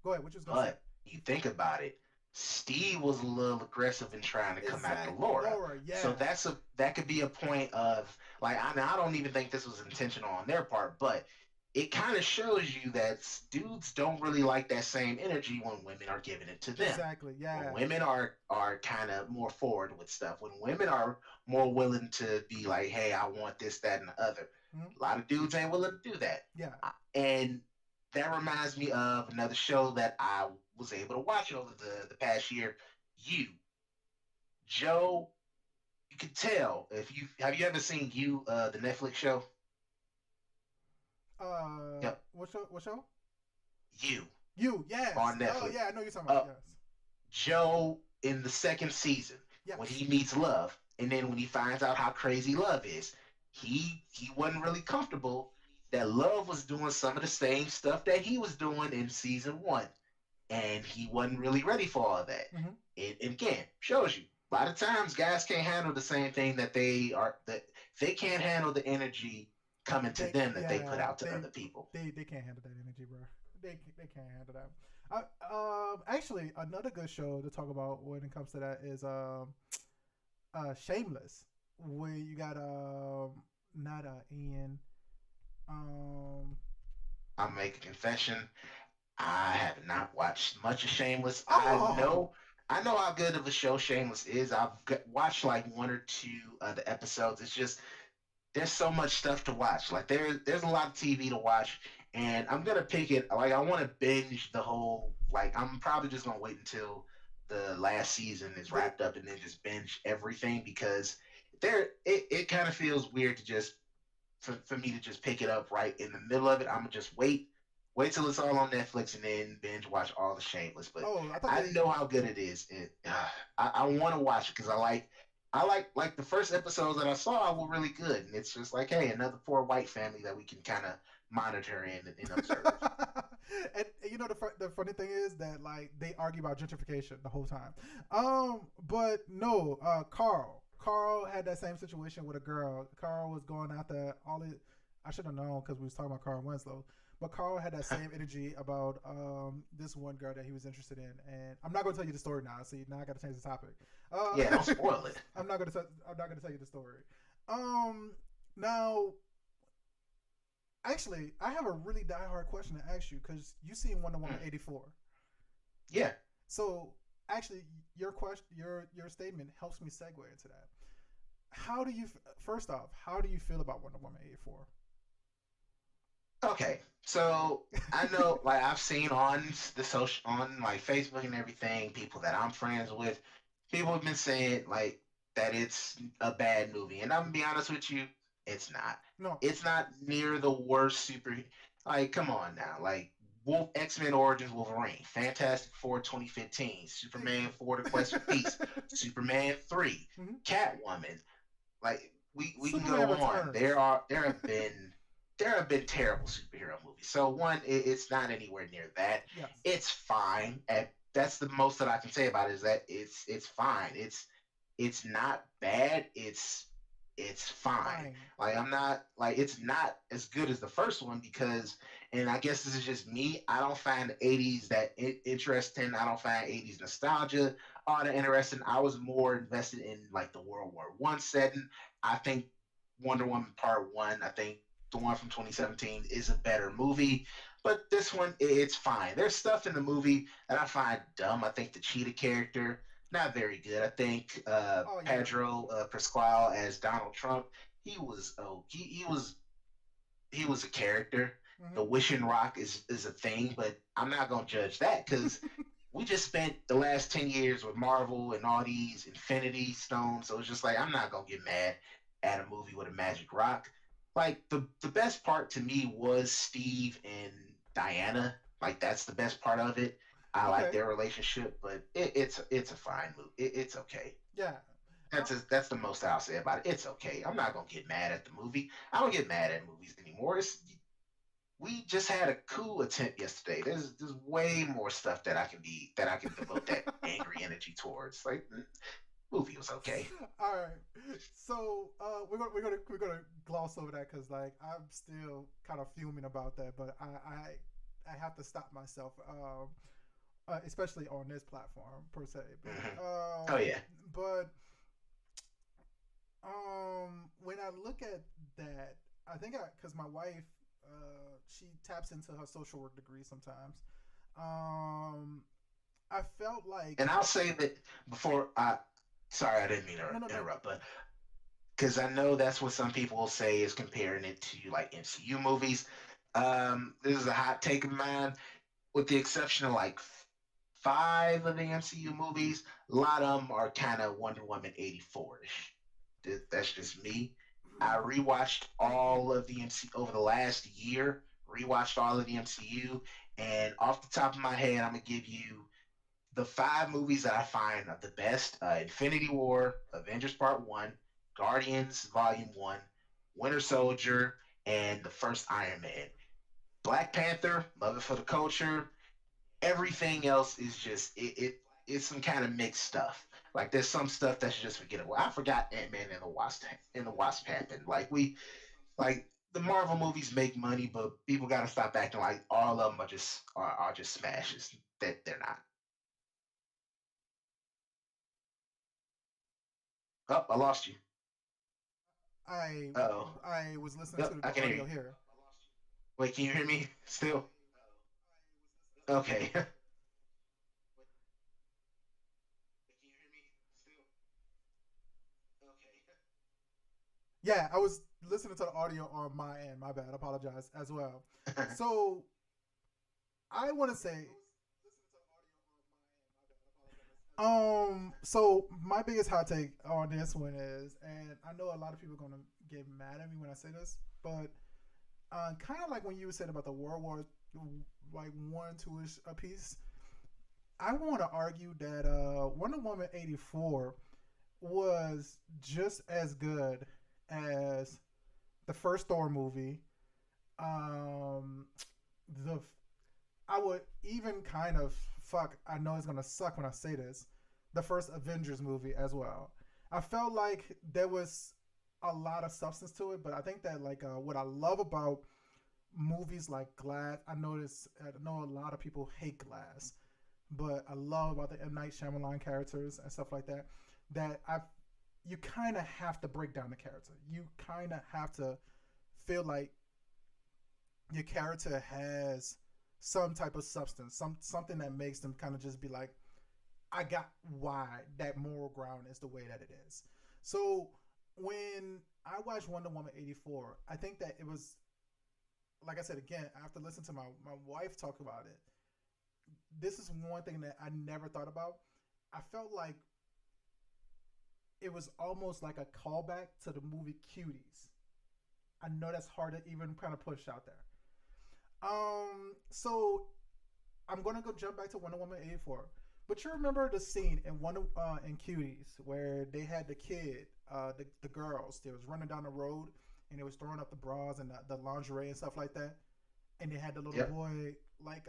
Go ahead. What you was gonna say? but you think about it. Steve was a little aggressive in trying to come after Exactly, Laura. Laura. So Yeah, that could be a point of like I don't even think this was intentional on their part, but it kind of shows you that dudes don't really like that same energy when women are giving it to them. exactly. When Yeah. women are kind of more forward with stuff, when women are more willing to be like, "Hey, I want this, that, and the other," Mhm. a lot of dudes ain't willing to do that. Yeah. And that reminds me of another show that I was able to watch over the past year. You, Joe, you can tell if you ever seen the Netflix show? Yep, What show? What show? you You. Yes. on Oh Netflix. yeah, I know you're talking about. Uh, Yes. Joe in the second season when Yes. he meets Love, and then when he finds out how crazy Love is, he wasn't really comfortable. that Love was doing some of the same stuff that he was doing in season one, and he wasn't really ready for all of that. Mm-hmm. It again shows you a lot of times guys can't handle the same thing that they can't handle the energy coming to They them that they put yeah out to other people. they can't handle that energy, bro. They can't handle that. Actually, another good show to talk about when it comes to that is Shameless, where you got not Ian um I'm making a confession. I have not watched much of Shameless. oh I know how good of a show Shameless is. Watched like one or two of the episodes. It's just there's so much stuff to watch. Like there's a lot of TV to watch, and I'm gonna pick it. Like I want to binge the whole. Like I'm probably just gonna wait until the last season is they wrapped up and then just binge everything because it kind of feels weird to just for me to just pick it up right in the middle of it. I'm gonna just wait till it's all on Netflix and then binge watch all the Shameless. But oh I thought I they know how good it is. I want to watch it because I like the first episodes that I saw were really good, and it's just like, hey, another poor white family that we can kind of monitor and observe. and you know the funny thing is that like they argue about gentrification the whole time. But no, Carl had that same situation with a girl. Carl was going after all it. I should have known because we was talking about Carl Winslow. But Carl had that same energy about this one girl that he was interested in, and I'm not going to tell you the story now. See, now I got to change the topic. Yeah, don't spoil it. I'm not going to tell you the story. Um, now actually, I have a really diehard question to ask you because you seen Wonder Woman Mm, '84. yeah. So actually, your question, your statement helps me segue into that. How do you first off? How do you feel about Wonder Woman '84? Okay, so I know, like I've seen on the social, on like Facebook and everything, people that I'm friends with, people have been saying like that it's a bad movie, and I'm gonna be honest with you, it's not. No, It's not near the worst super. Like, come on now, like Wolf X Men Origins Wolverine, Fantastic Four 2015, thank Superman you. 4: The Quest for Peace, Superman 3, Mhm. Catwoman, like we can Superman go on. Returns. There have been terrible superhero movies. So one, it's not anywhere near that. Yes, It's fine. That's the most that I can say about it is that it's fine. It's not bad. It's fine. fine. Like I'm not like it's not as good as the first one because, and I guess this is just me. I don't find the '80s that interesting. I don't find '80s nostalgia all that interesting. I was more invested in like the World War I setting. I think Wonder Woman Part One. I think the one from 2017 is a better movie, but this one it's fine. There's stuff in the movie that I find dumb. I think the cheetah character not very good. I think Oh yeah. Pedro Pascal as Donald Trump, he was a character. Hmm. The wishing rock is a thing, but I'm not gonna judge that because we just spent the last 10 years with Marvel and all these Infinity Stones. So it's just like I'm not gonna get mad at a movie with a magic rock. Like the best part to me was Steve and Diana. Like that's the best part of it. I like Okay. their relationship, but it's a fine movie. It's okay. Yeah. Uh, That's the most I'll say about it. It's okay. I'm not gonna get mad at the movie. I don't get mad at movies anymore. We just had a coup attempt yesterday. There's way more stuff that I can devote that angry energy towards. Like movie was okay. All right. So we're gonna gloss over that because like I'm still kind of fuming about that, but I have to stop myself, especially on this platform per se. Hmm. But Oh yeah. when I look at that, I think I because my wife she taps into her social work degree sometimes. Um, I felt like And I'll say that before I sorry I didn't mean no no to no interrupt, but because I know that's what some people will say is comparing it to like MCU movies. This is a hot take of mine. With the exception of like five of the MCU movies, a lot of them are kind of Wonder Woman 84 ish. That's just me. I rewatched all of the MC over the last year, rewatched all of the MCU, and off the top of my head, I'm going to give you the five movies that I find are the best: Infinity War, Avengers Part 1, Guardians Volume 1, Winter Soldier, and the first Iron Man. Black Panther, love it for the culture. Everything else is just it's some kind of mixed stuff. Like there's some stuff that's just forgettable. I forgot Ant Man and the Wasp happened. Like the Marvel movies make money, but people got to stop acting like all of them are just smashes. That they're not. Oh, I lost you. I Oh, I was listening yep, to I the can hear you. audio here. Wait, can you hear me still? Okay. Yeah, I was listening to the audio on my end. My bad. I apologize as well. So I want to say, so my biggest hot take on this one is, and I know a lot of people are gonna get mad at me when I say this, but kind of like when you said about the World War like 1, 2 ish a piece, I want to argue that Wonder Woman 84 was just as good as the first Thor movie. Um, the I would even kind of fuck. I know it's gonna suck when I say this. The first Avengers movie as well. I felt like there was a lot of substance to it, but I think that like what I love about movies like Glass, I know a lot of people hate Glass, but I love about the M Night Shyamalan characters and stuff like that. That I You kind of have to break down the character. You kind of have to feel like your character has some type of substance, something that makes them kind of just be like, I got why that moral ground is the way that it is. So when I watched Wonder Woman 84, I think that it was, like I said again, after listening to my wife talk about it, this is one thing that I never thought about. I felt like it was almost like a callback to the movie Cuties. I know that's hard to even kind of push out there. So I'm gonna go jump back to Wonder Woman 84. But you remember the scene in in Cuties where they had the kid, the girls, they was running down the road and they was throwing up the bras and the lingerie and stuff like that, and they had the little Yep. boy like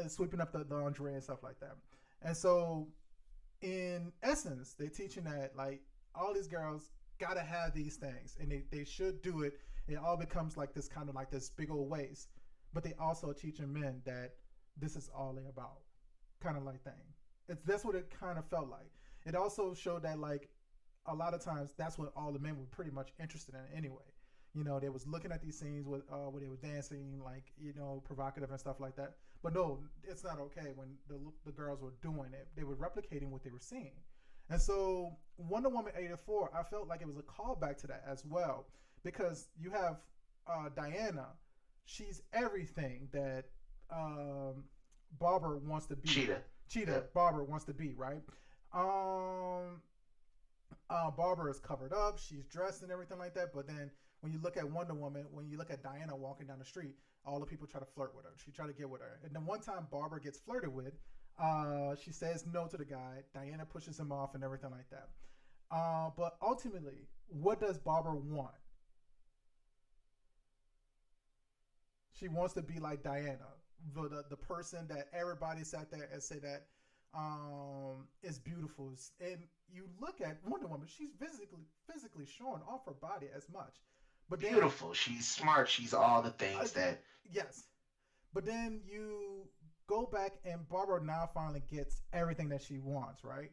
sweeping up the lingerie and stuff like that. And so in essence, they're teaching that like all these girls gotta have these things and they should do it. It all becomes like this kind of like this big old waste. But they also teaching men that this is all they about, kind of like thing. That's what it kind of felt like. It also showed that like a lot of times that's what all the men were pretty much interested in anyway. You know, they was looking at these scenes with where they were dancing, like provocative and stuff like that. But no, it's not okay when the girls were doing it. They were replicating what they were seeing. And so Wonder Woman 84, I felt like it was a callback to that as well because you have Diana. She's everything that um, Barber wants to be. Cheetah. Cheetah Yep. Barber wants to be, right? Um, Barbara is covered up, she's dressed and everything like that. But then when you look at Wonder Woman, when you look at Diana walking down the street, all the people try to flirt with her. She try to get with her. And then one time Barbara gets flirted with, she says no to the guy. Diana pushes him off and everything like that. But ultimately, what does Barbara want? She wants to be like Diana, the person that everybody sat there and said that is beautiful. And you look at Wonder Woman, she's physically showing off her body as much. But then, Beautiful. She's smart. She's all the uh, things that. yes, but then you go back and Barbara now finally gets everything that she wants, right?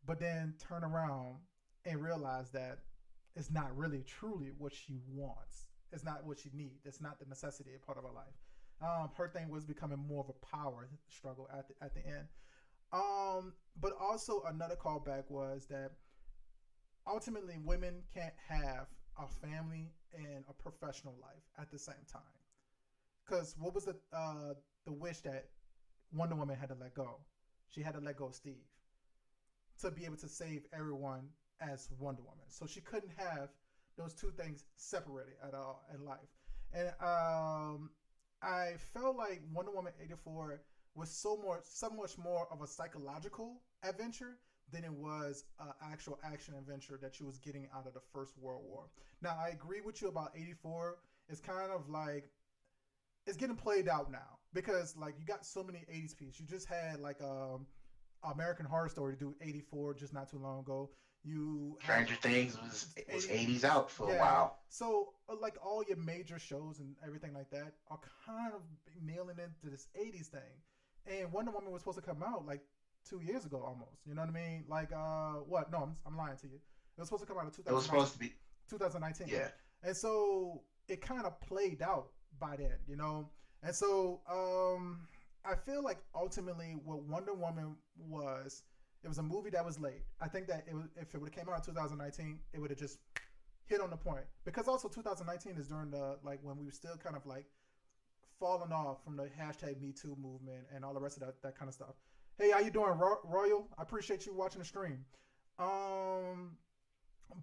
But then turn around and realize that it's not really truly what she wants. It's not what she needs. It's not the necessity part of her life. Her thing was becoming more of a power struggle at the end. But also another callback was that ultimately women can't have a family and a professional life at the same time. Because what was the wish that Wonder Woman had to let go? She had to let go of Steve to be able to save everyone as Wonder Woman. So she couldn't have those two things separated at all in life. And I felt like Wonder Woman 84 was so much more of a psychological adventure than it was an actual action adventure that you was getting out of the First World War. Now, I agree with you about 84. It's kind of like it's getting played out now because like you got so many 80s pieces. You just had like American Horror Story do 84 just not too long ago. You have Stranger Things was 80, 80s out for a yeah. while. So like all your major shows and everything like that are kind of nailing into this 80s thing. And Wonder Woman was supposed to come out like 2 years ago almost. You know what I mean? Like what? No, I'm lying to you. It was supposed to come out in It was 2019. supposed to be, 2019. yeah. And so it kind of played out by then, you know? And so I feel like ultimately what Wonder Woman was, it was a movie that was late. I think that it was, if it would have came out in 2019, it would have just hit on the point. Because also 2019 is during the, like, when we were still kind of like falling off from the hashtag Me Too movement and all the rest of that kind of stuff. Hey, how you doing, Royal? I appreciate you watching the stream. Um,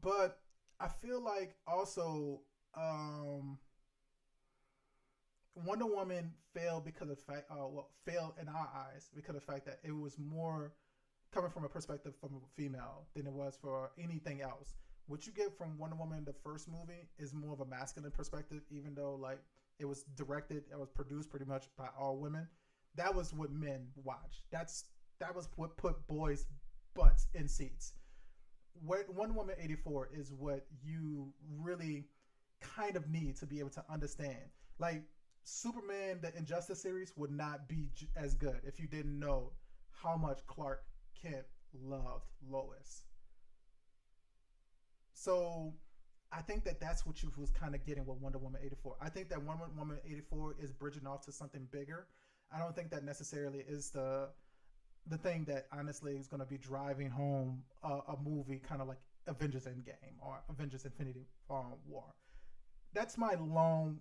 but I feel like also Wonder Woman failed because of the fact, well, failed in our eyes because of the fact that it was more coming from a perspective from a female than it was for anything else. What you get from Wonder Woman, the first movie, is more of a masculine perspective, even though like it was directed, it was produced pretty much by all women. That was what men watch. That was what put boys' butts in seats. What Wonder Woman 84 is what you really kind of need to be able to understand. Like Superman, the Injustice series would not be as good if you didn't know how much Clark Kent loved Lois. So I think that that's what you was kind of getting with Wonder Woman 84. I think that Wonder Woman 84 is bridging off to something bigger. I don't think that necessarily is the thing that honestly is going to be driving home a movie kind of like Avengers Endgame or Avengers Infinity War. That's my long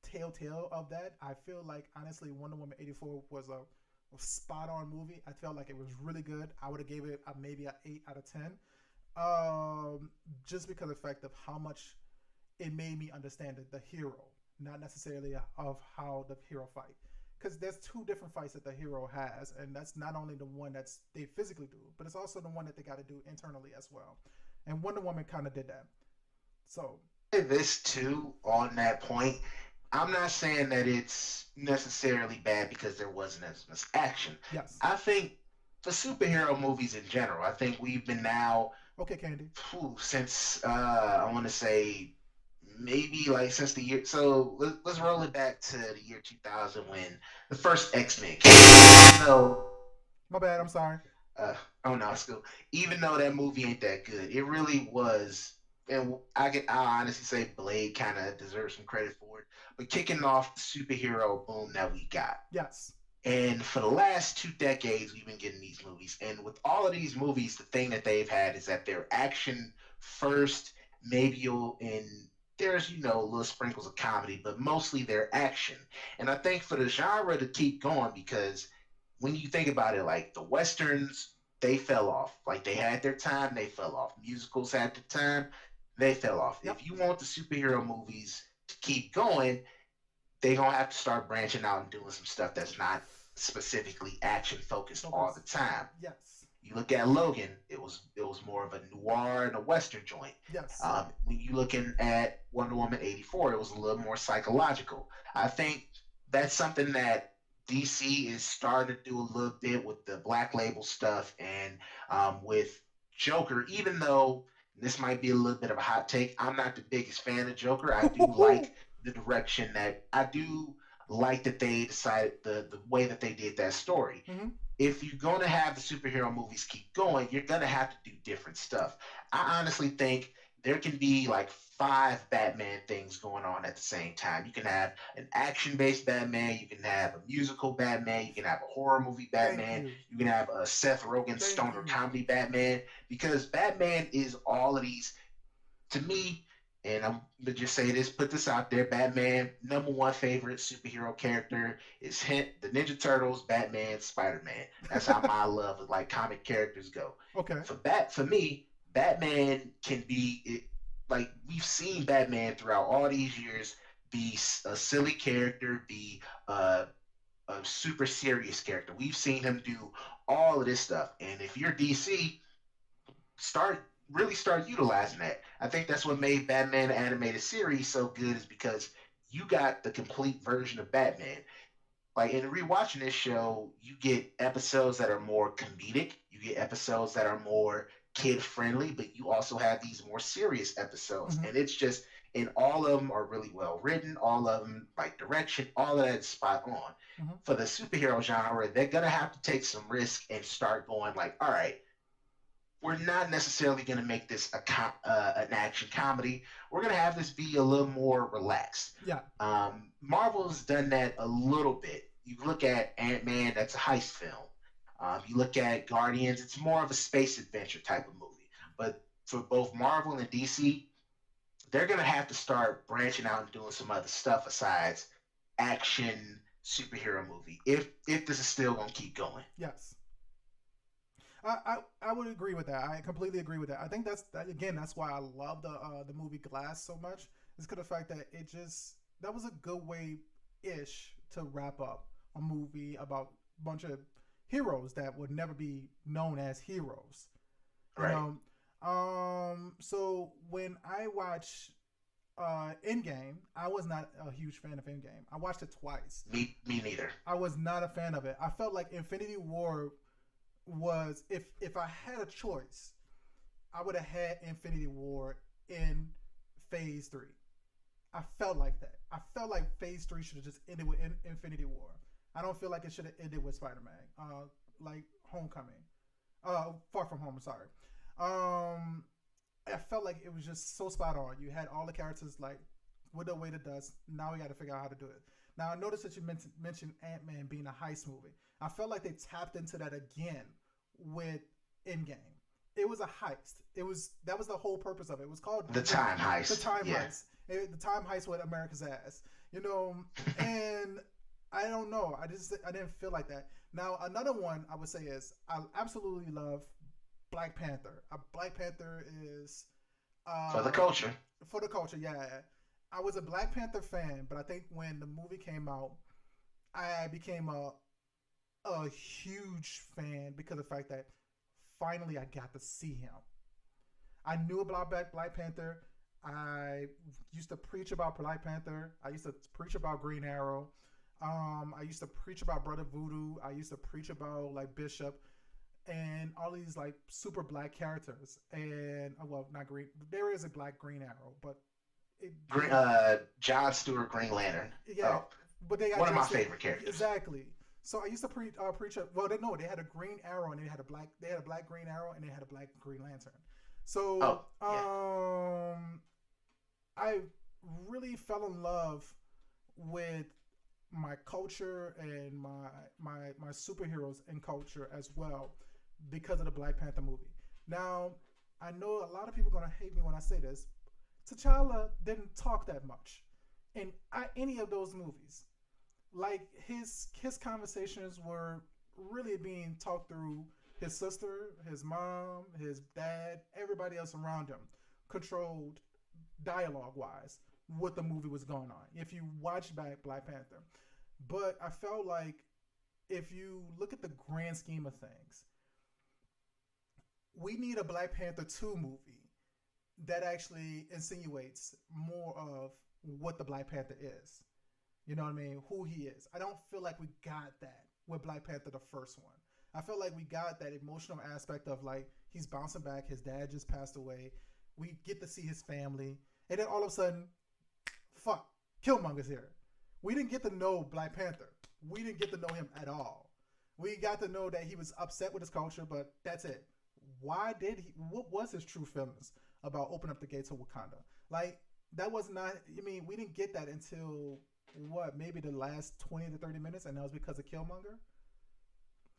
telltale of that. I feel like honestly, Wonder Woman 84 was a spot on movie. I felt like it was really good. I would have gave it maybe an 8 out of 10. Just because of the fact of how much it made me understand the hero, not necessarily of how the hero fight. Because there's two different fights that the hero has, and that's not only the one that's they physically do, but it's also the one that they got to do internally as well. And Wonder Woman kind of did that. So This too, on that point, I'm not saying that it's necessarily bad because there wasn't as much action. yes, I think for superhero movies in general, I think we've been now okay, Candy. since I want to say maybe like since the year. So let's roll it back to the year 2000 when the first X Men came out. Even though, My bad. I'm sorry. uh, oh no, it's cool. Even though that movie ain't that good, it really was. And I honestly say Blade kind of deserves some credit for it. But kicking off the superhero boom that we got. Yes. And for the last 2 decades, we've been getting these movies. And with all of these movies, the thing that they've had is that they're action first. Maybe you'll in there's little sprinkles of comedy, but mostly they're action. And I think for the genre to keep going, because when you think about it, like the westerns, they fell off. Like they had their time, they fell off. Musicals had their time, they fell off. Yep. If you want the superhero movies to keep going, they're gonna have to start branching out and doing some stuff that's not specifically action focused all Focus. the time. Yes. You look at Logan, it was more of a noir and a western joint. Yes. When you looking at Wonder Woman 84, it was a little more psychological. I think that's something that DC is starting to do a little bit with the Black Label stuff and with Joker. Even though this might be a little bit of a hot take, I'm not the biggest fan of Joker. I do like the direction that I do like that they decided the way that they did that story. Mm-hmm. If you're going to have the superhero movies keep going, you're going to have to do different stuff. I honestly think there can be like five Batman things going on at the same time. You can have an action based Batman, you can have a musical Batman, you can have a horror movie Thank Batman, you. you can have a Seth Rogen Thank stoner you. comedy Batman, because Batman is all of these to me, and I'm gonna just say this, put this out there. Batman, number one favorite superhero character is the Ninja Turtles, Batman, Spider Man. That's how my love of like comic characters go. Okay. For me, Batman can be like we've seen Batman throughout all these years be a silly character, be a super serious character. We've seen him do all of this stuff, and if you're DC, start start utilizing that. I think that's what made Batman the animated series so good is because you got the complete version of Batman. Like in rewatching this show, you get episodes that are more comedic, you get episodes that are more kid friendly, but you also have these more serious episodes. Mm-hmm. And it's just, and all of them are really well written, all of them like direction, all of that is spot on. Mm-hmm. For the superhero genre, they're gonna have to take some risk and start going like, all right, we're not necessarily going to make this an action comedy. We're going to have this be a little more relaxed. Yeah. Marvel's done that a little bit. You look at Ant Man, that's a heist film. You look at Guardians, it's more of a space adventure type of movie. But for both Marvel and DC, they're going to have to start branching out and doing some other stuff besides action superhero movie if this is still going to keep going. Yes. I would agree with that. I completely agree with that. I think again that's why I love the movie Glass so much. Is because of the fact that that was a good way ish to wrap up a movie about a bunch of heroes that would never be known as heroes. You Right. know, so when I watched Endgame, I was not a huge fan of Endgame. I watched it twice. Me neither. I was not a fan of it. I felt like Infinity War was if I had a choice, I would have had Infinity War in Phase 3. I felt like that. I felt like Phase 3 should have just ended with Infinity War. I don't feel like it should have ended with Spider Man, like Homecoming, Far From Home. I'm sorry. Um, I felt like it was just so spot on. You had all the characters like with the weight of dust. Now we got to figure out how to do it. Now I noticed that you mentioned Ant Man being a heist movie. I felt like they tapped into that again with Endgame. It was a heist. That was the whole purpose of it. It was called The time the heist. time Yeah. heist. The time heist with America's ass. You know, and I don't know. I didn't feel like that. Now another one I would say is I absolutely love Black Panther. Black Panther is For the uh, culture. for the culture. Yeah, I was a Black Panther fan, but I think when the movie came out, I became a huge fan because of the fact that finally I got to see him. I knew about Black Panther. I used to preach about Black Panther. I used to preach about Green Arrow. I used to preach about Brother Voodoo. I used to preach about like Bishop and all these like super black characters. And well, not green. There is a black Green Arrow, but it, Green, John Stewart Green Lantern. yeah, Oh, but they got one of my dressed favorite characters. exactly. So I used to preach. Well, they no, they had a Green Arrow and they had a black. They had a black Green Arrow and they had a black Green Lantern. Oh, So yeah. I really fell in love with my culture and my superheroes and culture as well because of the Black Panther movie. Now I know a lot of people are gonna hate me when I say this. T'Challa didn't talk that much in any of those movies. Like his conversations were really being talked through his sister, his mom, his dad, everybody else around him, controlled dialogue wise what the movie was going on. If you watch back Black Panther, but I felt like if you look at the grand scheme of things, we need a Black Panther 2 movie that actually insinuates more of what the Black Panther is. You know what I mean? Who he is. I don't feel like we got that with Black Panther the first one. I feel like we got that emotional aspect of like he's bouncing back. His dad just passed away. We get to see his family, and then all of a sudden, fuck, Killmonger's here. We didn't get to know Black Panther. We didn't get to know him at all. We got to know that he was upset with his culture, but that's it. Why did he? What was his true feelings about opening up the gates of Wakanda? Like that was not. I mean, we didn't get that until what? Maybe the last 20 to 30 minutes, and that was because of Killmonger.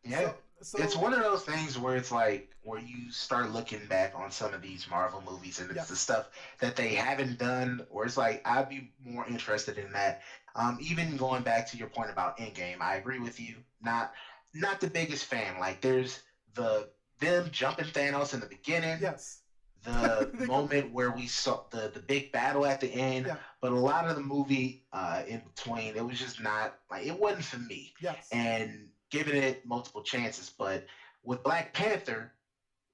Yeah. So, It's so one of those things where it's like where you start looking back on some of these Marvel movies and it's the yes, stuff that they haven't done, or it's like I'd be more interested in that. Even going back to your point about Endgame, I agree with you. Not the biggest fan. Like there's the them jumping Thanos in the beginning, yes, the moment where we saw the big battle at the end, yeah, but a lot of the movie in between, it was just not like it wasn't for me. yes, And giving it multiple chances, but with Black Panther,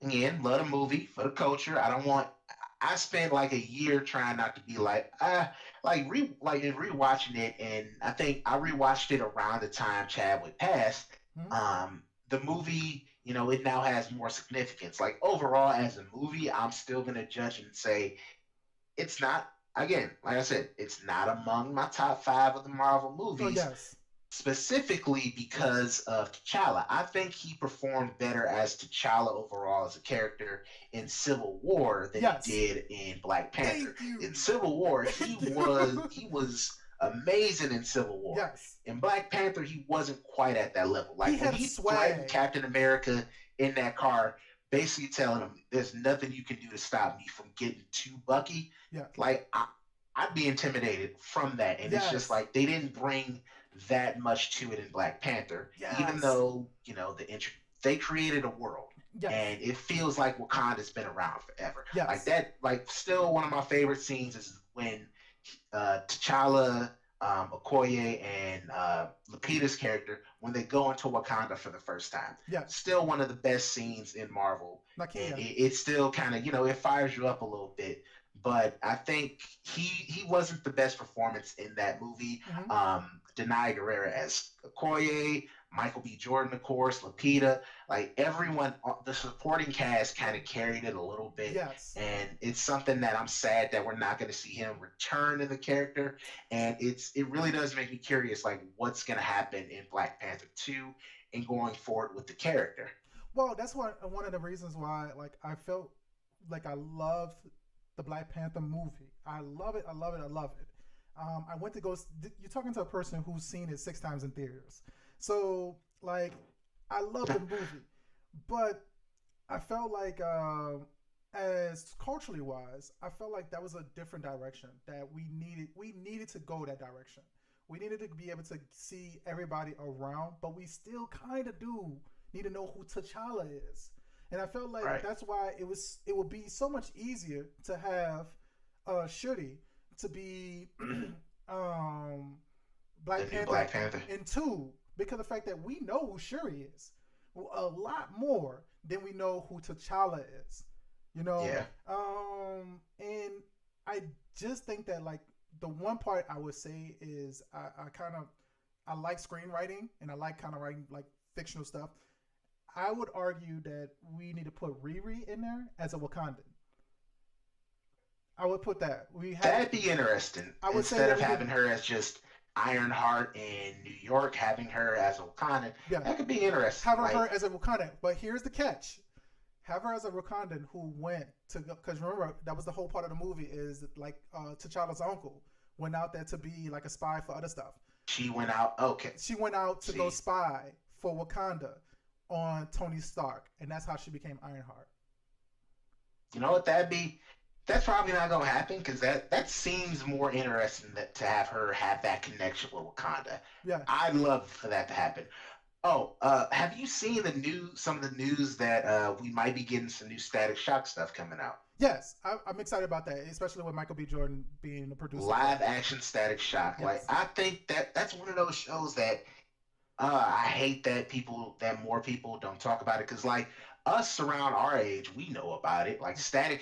again, love the movie for the culture. I don't want. I spent like a year trying not to be like in rewatching it, and I think I rewatched it around the time Chadwick passed. Hmm. The movie, it now has more significance. Like overall, as a movie, I'm still gonna judge and say it's not. Again, like I said, it's not among my top five of the Marvel Oh movies, yes, specifically because of T'Challa. I think he performed better as T'Challa overall as a character in Civil War than he yes. did in Black Panther. Thank you, In Civil War, thank he you. was amazing in Civil War. Yes, In Black Panther, he wasn't quite at that level. Like he when had a he threatened swag. Captain America in that car, basically telling him, "There's nothing you can do to stop me from getting to Bucky." Yeah. Like I'd be intimidated from that. And it's just Yes. like they didn't bring that much to it in Black Panther, even Yes. though they created a world. Yes. And it feels like Wakanda's been around forever. Like Yes. that, like still one of my favorite scenes is when T'Challa, Okoye, and Lupita's character when they go into Wakanda for the first time. Yes. Still one of the best scenes in Marvel, and Nakia. it still kind of it fires you up a little bit. But I think he wasn't the best performance in that movie. Hmm. Denai Guerrera as Okoye, Michael B. Jordan, of course, Lupita, like everyone, the supporting cast kind of carried it a little bit, Yes. and it's something that I'm sad that we're not going to see him return in the character, and it really does make me curious, like what's going to happen in Black Panther 2 and going forward with the character. Well, that's one of the reasons why like I felt like I loved the Black Panther movie. I love it. I love it. I love it. I went to go. You're talking to a person who's seen it 6 times in theaters, so like I love the movie, but I felt like as culturally wise, I felt like that was a different direction that we needed. We needed to go that direction. We needed to be able to see everybody around, but we still kind of do need to know who T'Challa is. And I felt like Right. that's why it would be so much easier to have Shuri to be um The Black new Panther Black Panther. in two because of the fact that we know who Shuri is a lot more than we know who T'Challa is. You know, Yeah. and I just think that like the one part I would say is I kind of I like screenwriting and I like kind of writing like fictional stuff. I would argue that we need to put Riri in there as a Wakandan. I would put that. We have. That'd be interesting. I would say Instead that of we could. having her as just Ironheart in New York, having her as a Wakanda, Yeah, that could be interesting. have Like her as a Wakandan. But here's the catch: have her as a Wakandan who went to because remember that was the whole part of the movie is like T'Challa's uncle went out there to be like a spy for other stuff. she went out. Okay, She went out to go see, spy for Wakanda on Tony Stark, and that's how she became Ironheart. you know what? That's probably not gonna happen because that seems more interesting to have her have that connection with Wakanda. Yeah. I'd love for that to happen. Oh, have you seen some of the news that we might be getting some new Static Shock stuff coming out? Yes, I'm excited about that, especially with Michael B. Jordan being the producer for Live it. action Static Shock. Like Yes. I think that's one of those shows that I hate that more people don't talk about it because like us around our age, we know about it. Like Static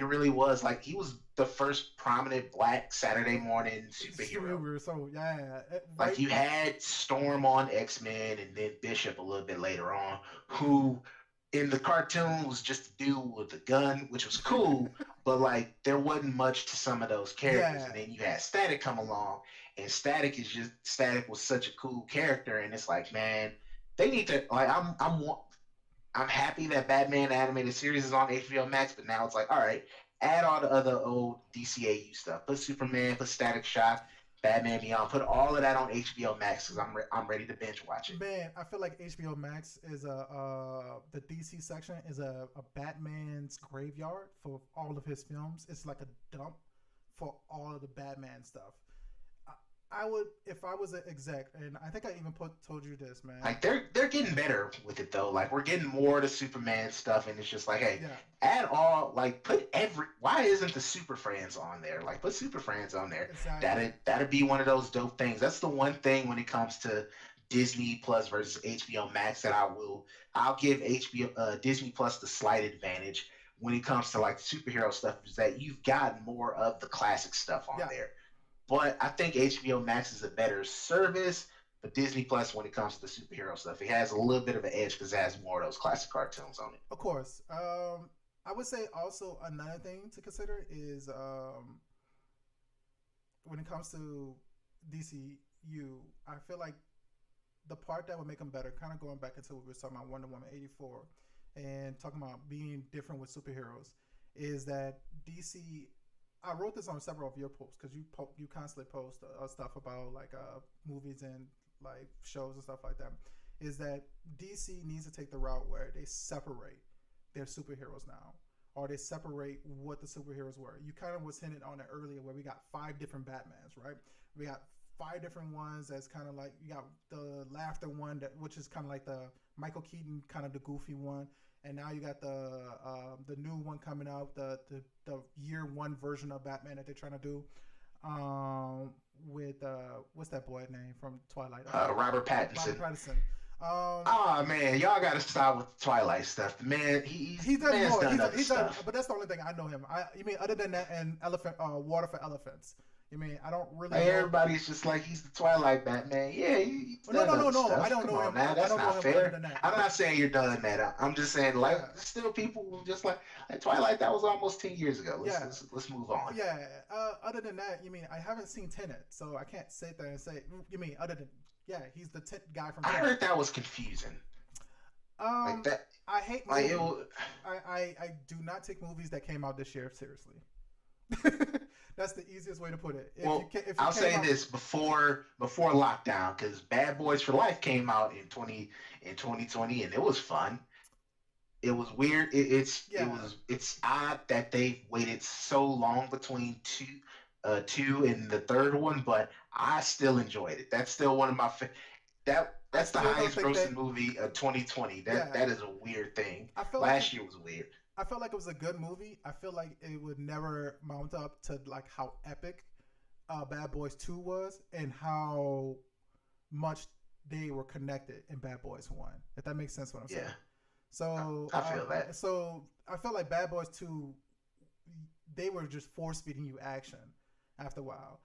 really was like he was the first prominent black Saturday morning superhero. So yeah, Like right. you had Storm on X-Men and then Bishop a little bit later on, who in the cartoon was just a dude with a gun, which was cool, but like there wasn't much to some of those characters. Yeah, And then you had Static come along, and Static was such a cool character, and it's like, man, they need to like I'm happy that Batman animated series is on HBO Max, but now it's like, all right, add all the other old DCAU stuff. Put Superman, put Static Shock, Batman Beyond, put all of that on HBO Max because I'm ready to binge watch it. man, I feel like HBO Max is a the DC section is a Batman's graveyard for all of his films. It's like a dump for all of the Batman stuff. I would if I was an exec, and I think I even told you this, man. Like they're getting better with it though. Like we're getting more to Superman stuff, and it's just like, hey, Yeah, add all like put every. Why isn't the Super Friends on there? Like put Super Friends on there. exactly. That'd be one of those dope things. That's the one thing when it comes to Disney Plus versus HBO Max that I'll give HBO Disney Plus the slight advantage when it comes to like superhero stuff is that you've got more of the classic stuff on Yeah, there. But I think HBO Max is a better service. But Disney Plus, when it comes to the superhero stuff, it has a little bit of an edge because it has more of those classic cartoons on it. of course. I would say also another thing to consider is when it comes to DCU, I feel like the part that would make them better, kind of going back into what we were talking about Wonder Woman 84 and talking about being different with superheroes, is that DC. I wrote this on several of your posts because you constantly post stuff about like movies and like shows and stuff like that. Is that DC needs to take the route where they separate their superheroes now, or they separate what the superheroes were. You kind of was hinted on it earlier, where we got 5 different Batmans, right? We got 5 different ones that's kind of like you got the laughter one that which is kind of like the Michael Keaton kind of the goofy one, and now you got the new one coming out, the year one version of Batman that they're trying to do, with what's that boy name from Twilight? I forgot. Robert Robert Pattinson. Pattinson. Oh man, y'all gotta stop with the Twilight stuff. The man, He the does man's more. done other He's done, stuff. but that's the only thing I know him. You mean other than that and elephant, water for elephants. You mean I don't really Like know. everybody's just like he's the Twilight Batman. Yeah, he's Oh, no, done no, no, other no. I stuff. don't Come know on him. now, I that's don't know not him other fair. than that. I'm not saying you're done that. I'm just saying like Yeah, still people who just like Twilight. That was almost 10 years ago. yeah, Let's move on. yeah. Other than that, you mean I haven't seen Tenet, so I can't sit there and say. You mean other than yeah, he's the guy from I Tenet. heard that was confusing. Like Um, that, I hate like it movies. was. I do not take movies that came out this year seriously. That's the easiest way to put it. Well, If you I'll came say out, this before lockdown because Bad Boys for Life came out in 2020 and it was fun. It was weird. yeah, It's odd that they've waited so long between two and the third one, but I still enjoyed it. That's still one of my I that's the still don't highest think that. grossing movie of 2020. Yeah, That is a weird thing. I felt like Last year was weird. I felt like it was a good movie. I feel like it would never mount up to like how epic Bad Boys 2 was and how much they were connected in Bad Boys 1. If that makes sense what I'm saying. Yeah, So I feel that. so I felt like Bad Boys 2 they were just force feeding you action after a while.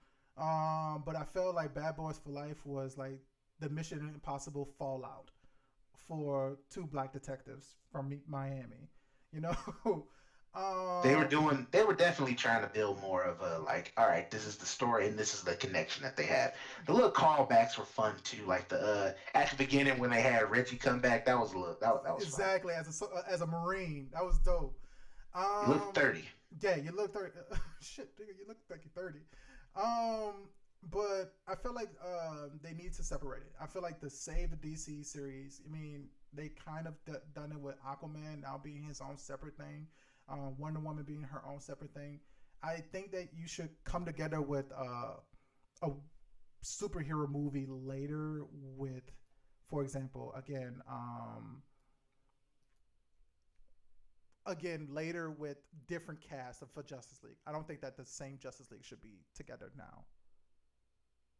But I felt like Bad Boys for Life was like the Mission Impossible fallout for two black detectives from Miami. You know, um, They were definitely trying to build more of a like, all right, this is the story and this is the connection that they have. The little callbacks were fun too, like the at the beginning when they had Reggie come back, that was a little that was fun. exactly as a Marine, that was dope. You look Um, 30. yeah, you look 30. Shit, nigga, you look like you're 30. But I feel like they need to separate it. I feel like the Save the DC series. I mean, they kind of done it with Aquaman now being his own separate thing, Wonder Woman being her own separate thing. I think that you should come together with a superhero movie later with, for example, again later with different casts for Justice League. I don't think that the same Justice League should be together now.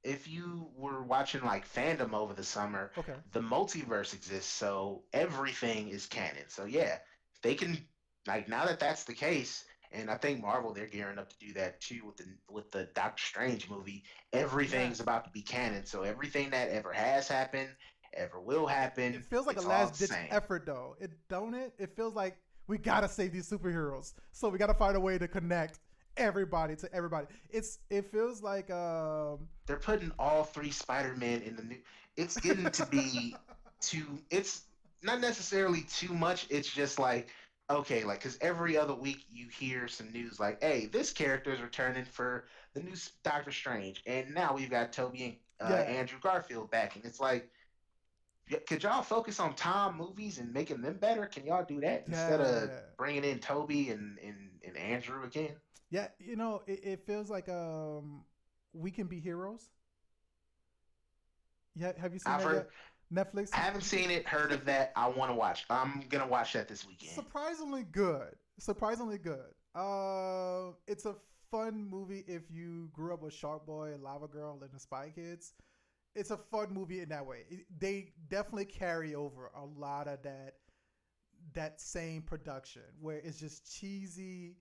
If you were watching like fandom over the summer, Okay. the multiverse exists, so everything is canon. So yeah, if they can like now that that's the case, and I think Marvel they're gearing up to do that too with the Doctor Strange movie. Everything's Yes. about to be canon, so everything that ever has happened, ever will It happen, feels like a it's all last the ditch same. effort though. It don't it? It feels like we gotta save these superheroes. So we gotta find a way to connect everybody to everybody. It feels like They're putting all three Spider-Man in the new. It's getting to be too. It's not necessarily too much. It's just like okay, like because every other week you hear some news like, hey, this character is returning for the new Doctor Strange, and now we've got Toby and yeah, Andrew Garfield back, and it's like, could y'all focus on Tom movies and making them better? Can y'all do that instead of yeah. bringing in Toby and Andrew again? Yeah, it feels like we can be heroes. Yeah, have you seen I've that heard. yet? Netflix. I haven't seen it, heard of that. I want to watch. I'm gonna watch that this weekend. Surprisingly good. Surprisingly good. It's a fun movie if you grew up with Shark Boy, Lava Girl, and the Spy Kids. it's a fun movie in that way. They definitely carry over a lot of that same production where it's just cheesy,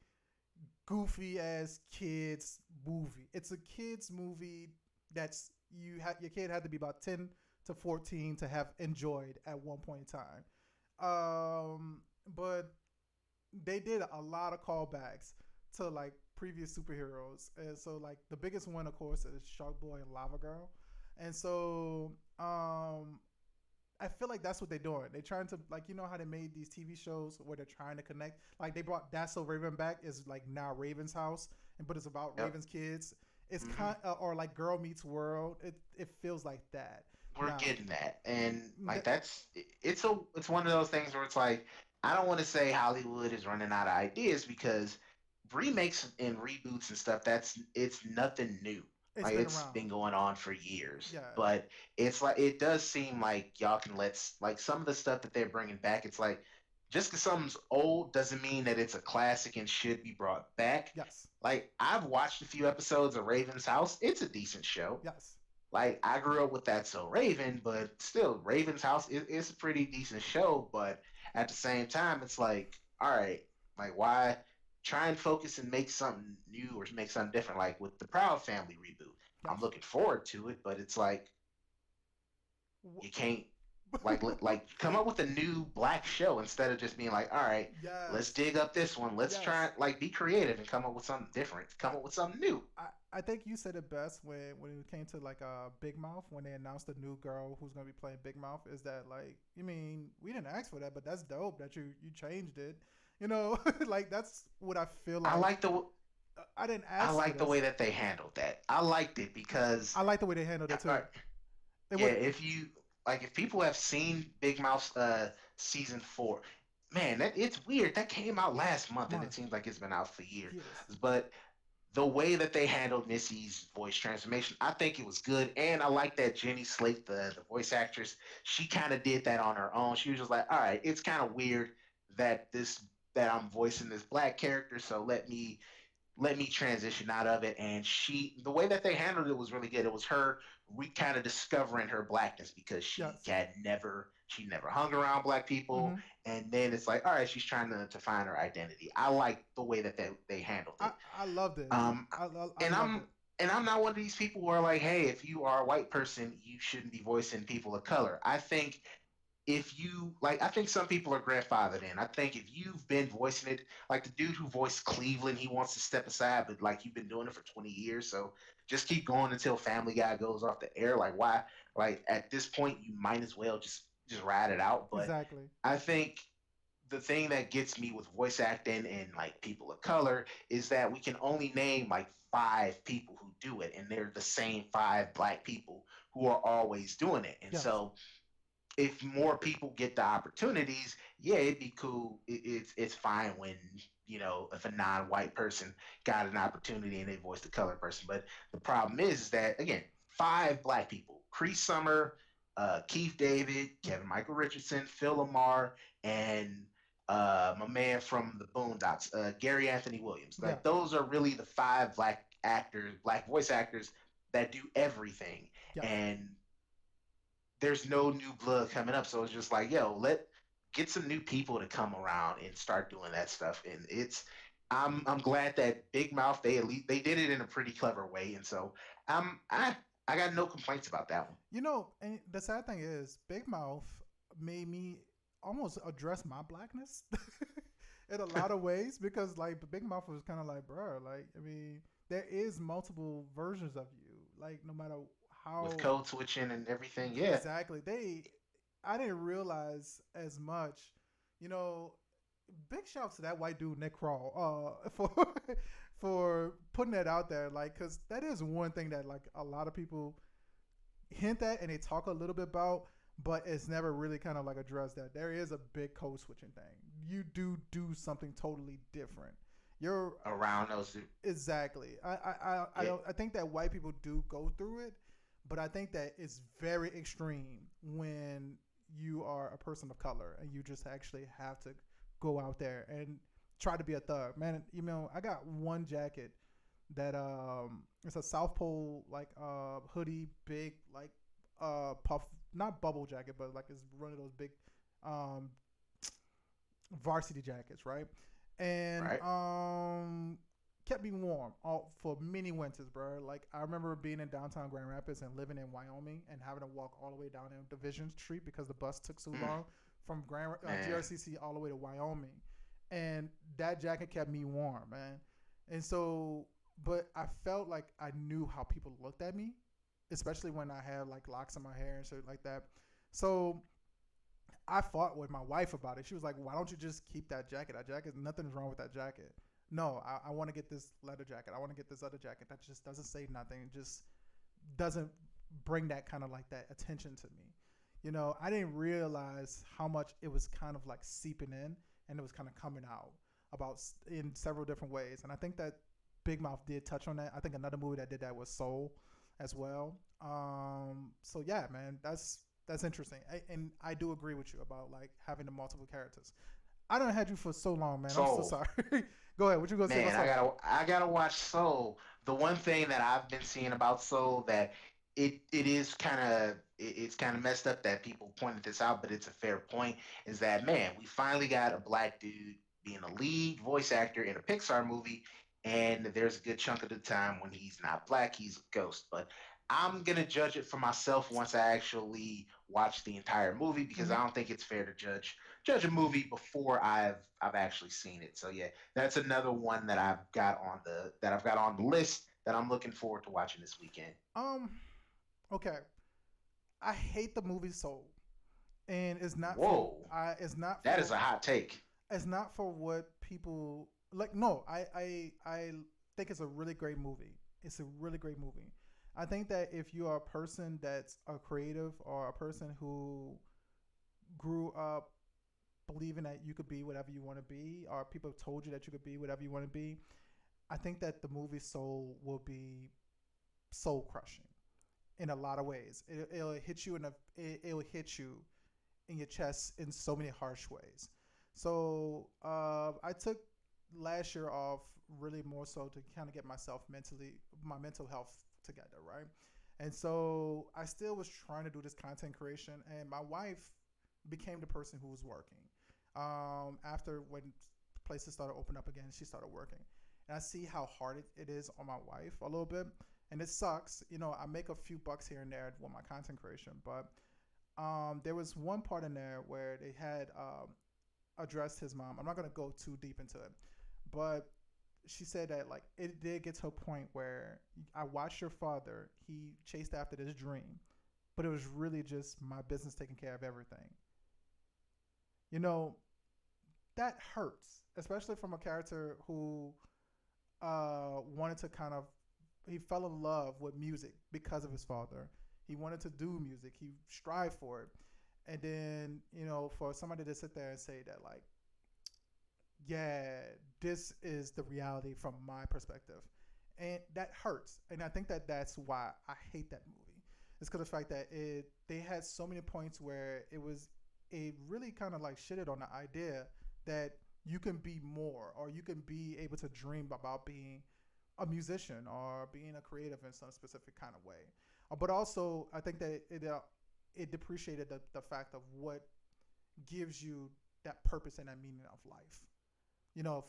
goofy ass kids movie. It's a kids movie that's your kid had to be about 10 to 14 to have enjoyed at one point in time. But they did a lot of callbacks to like previous superheroes, and so like the biggest one, of course, is Shark Boy and Lava Girl, and so I feel like that's what they're doing. They're trying to like how they made these TV shows where they're trying to connect. Like they brought That's So Raven back is like now Raven's house, and but it's about Yep. Raven's kids. It's Hmm. or like Girl Meets World. It feels like that We're now. getting that, and like Th- it's one of those things where it's like I don't want to say Hollywood is running out of ideas because remakes and reboots and stuff, it's nothing new. it's Like been it's around. been going on for years, Yeah. but it's like it does seem like y'all can like some of the stuff that they're bringing back. It's like just because something's old doesn't mean that it's a classic and should be brought back. Yes. Like I've watched a few episodes of Raven's House. It's a decent show. Yes. Like I grew up with that, so Raven, but still, Raven's House is a pretty decent show. But at the same time, it's like, all right, like why try and focus and make something new or make something different? Like with the Proud Family reboot, I'm Yes. looking forward to it, but it's like you can't like come up with a new black show instead of just being like, all right, let's Yes. dig up this one, let's try Yes. like be creative and come up with something different, I, come up with something new. I think you said it best when it came to like Big Mouth when they announced the new girl who's gonna be playing Big Mouth. Is that like you mean we didn't ask for that, but that's dope that you changed it. Like that's what I feel I like. like the I didn't I ask for like the way this. that they handled that. I liked it because, I like the way they handled it all too. right, It yeah, was if you like, if people have seen Big Mouth's season 4, man, that it's weird. That came out last month, and it month seems like it's been out for years. years. But the way that they handled Missy's voice transformation, I think it was good, and I like that Jenny Slate, the voice actress, she kind of did that on her own. She was just like, all right, it's kind of weird that that I'm voicing this black character, so let me transition out of it. And the way that they handled it was really good. It was her kind of discovering her blackness because Yes. she never hung around black people. Mm-hmm. And then it's like, all right, she's trying to find her identity. I like the way that they handled I it. I loved it. Um, I and loved I'm it. and I'm not one of these people who are like, hey, if you are a white person, you shouldn't be voicing people of color. I think if you like, I think some people are grandfathered in. I think if you've been voicing it, like the dude who voiced Cleveland, he wants to step aside, but like you've been doing it for 20 years, so just keep going until Family Guy goes off the air. Like why? Like at this point, you might as well just ride it out. But Exactly. I think the thing that gets me with voice acting and like people of color is that we can only name like 5 people who do it, and they're the same 5 black people who are always doing it. And Yes. so if more people get the opportunities, yeah, it'd be cool. It's fine when if a non-white person got an opportunity and they voiced a colored person. But the problem is that again, 5 black people: Cree Summer, Keith David, Mm. Kevin Michael Richardson, Phil Lamar, and my man from the Boondocks, Gary Anthony Williams. Like Yeah. those are really the 5 black actors, black voice actors that do everything. Yes. And there's no new blood coming up. So it's just like, yo, let get some new people to come around and start doing that stuff. And I'm glad that Big Mouth they did it in a pretty clever way. And so I got no complaints about that one. And the sad thing is, Big Mouth made me almost address my blackness in a lot of ways because, like, Big Mouth was kind of like, bro, like, I mean, there is multiple versions of you. Like, no matter With how code switching and everything. Yeah. exactly I didn't realize as much. You know, big shout to that white dude Nick Kroll for for putting that out there. Like, cause that is one thing that like a lot of people hint at and they talk a little bit about, but it's never really kind of like addressed that there is a big code switching thing. You do something totally different. You're Around those. exactly. I Yeah. don't. I think that white people do go through it, but I think that it's very extreme when you are a person of color and you just actually have to go out there and try to be a thug. Man, I got one jacket that it's a South Pole like hoodie, big like puff, not bubble jacket, but like it's one of those big um varsity jackets, right? And Right. kept me warm all for many winters, bro. Like I remember being in downtown Grand Rapids and living in Wyoming and having to walk all the way down in Division Street because the bus took so Mm, long from man. GRCC all the way to Wyoming, and that jacket kept me warm, man. And so, but I felt like I knew how people looked at me, especially when I had like locks in my hair and shit like that. So I fought with my wife about it. She was like, "Why don't you just keep that jacket? That jacket, nothing's wrong with that jacket." No, I want to get this leather jacket. I want to get this other jacket that just doesn't say nothing. It just doesn't bring that kind of like that attention to me. I didn't realize how much it was kind of like seeping in and it was kind of coming out about in several different ways. And I think that Big Mouth did touch on that. I think another movie that did that was Soul as well. So yeah, man, that's interesting. And I do agree with you about like having the multiple characters. I don't had you for so long, man. I'm so Soul. sorry. Go ahead. What you gonna say about Man, Soul? I gotta watch Soul. The one thing that I've been seeing about Soul that it is kind of it's kind of messed up that people pointed this out, but it's a fair point. Is that man? We finally got a black dude being a lead voice actor in a Pixar movie, and there's a good chunk of the time when he's not black, he's a ghost. But I'm gonna judge it for myself once I actually watch the entire movie because Mm-hmm. I don't think it's fair to judge a movie before I've actually seen it. So yeah, that's another one that I've got on the list that I'm looking forward to watching this weekend. Um. Okay. I hate the movie Soul, and it's not for Whoa, I. It's not that is for. a hot take. It's not for what people like. No, I think it's a really great movie. It's a really great movie. I think that if you are a person that's a creative or a person who grew up believing that you could be whatever you want to be, or people told you that you could be whatever you want to be, I think that the movie Soul will be soul crushing in a lot of ways. It'll hit you it'll hit you in your chest in so many harsh ways. So I took last year off really more so to kind of get my mental health together, right? And so I still was trying to do this content creation, and my wife became the person who was working. After when places started opening up again, she started working, and I see how hard it is on my wife a little bit, and it sucks. I make a few bucks here and there with my content creation, but there was one part in there where they had addressed his mom. I'm not gonna go too deep into it, but she said that like it did get to a point where I watched your father. He chased after this dream, but it was really just my business taking care of everything. You know that hurts, especially from a character who wanted to kind of he fell in love with music because of his father. He wanted to do music. He strived for it. And then, for somebody to sit there and say that like, yeah, this is the reality from my perspective. And that hurts. And I think that that's why I hate that movie. It's because of the fact that they had so many points where it really kind of like shitted on the idea that you can be more or you can be able to dream about being a musician or being a creative in some specific kind of way. But also, I think that it depreciated the fact of what gives you that purpose and that meaning of life.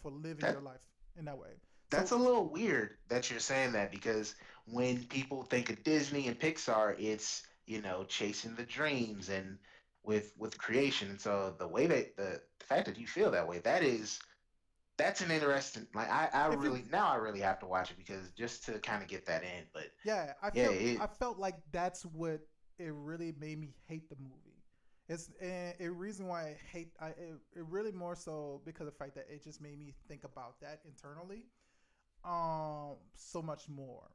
For living That your life in that way. that's So a little weird that you're saying that because when people think of Disney and Pixar, it's chasing the dreams and with creation. And so the way that the fact that you feel that way, that's an interesting. Like if you I really have to watch it because just to kind of get that in. But yeah, yeah, it I felt like that's what it really made me hate the movie. It's and a reason why it really more so because of the fact that it just made me think about that internally so much more.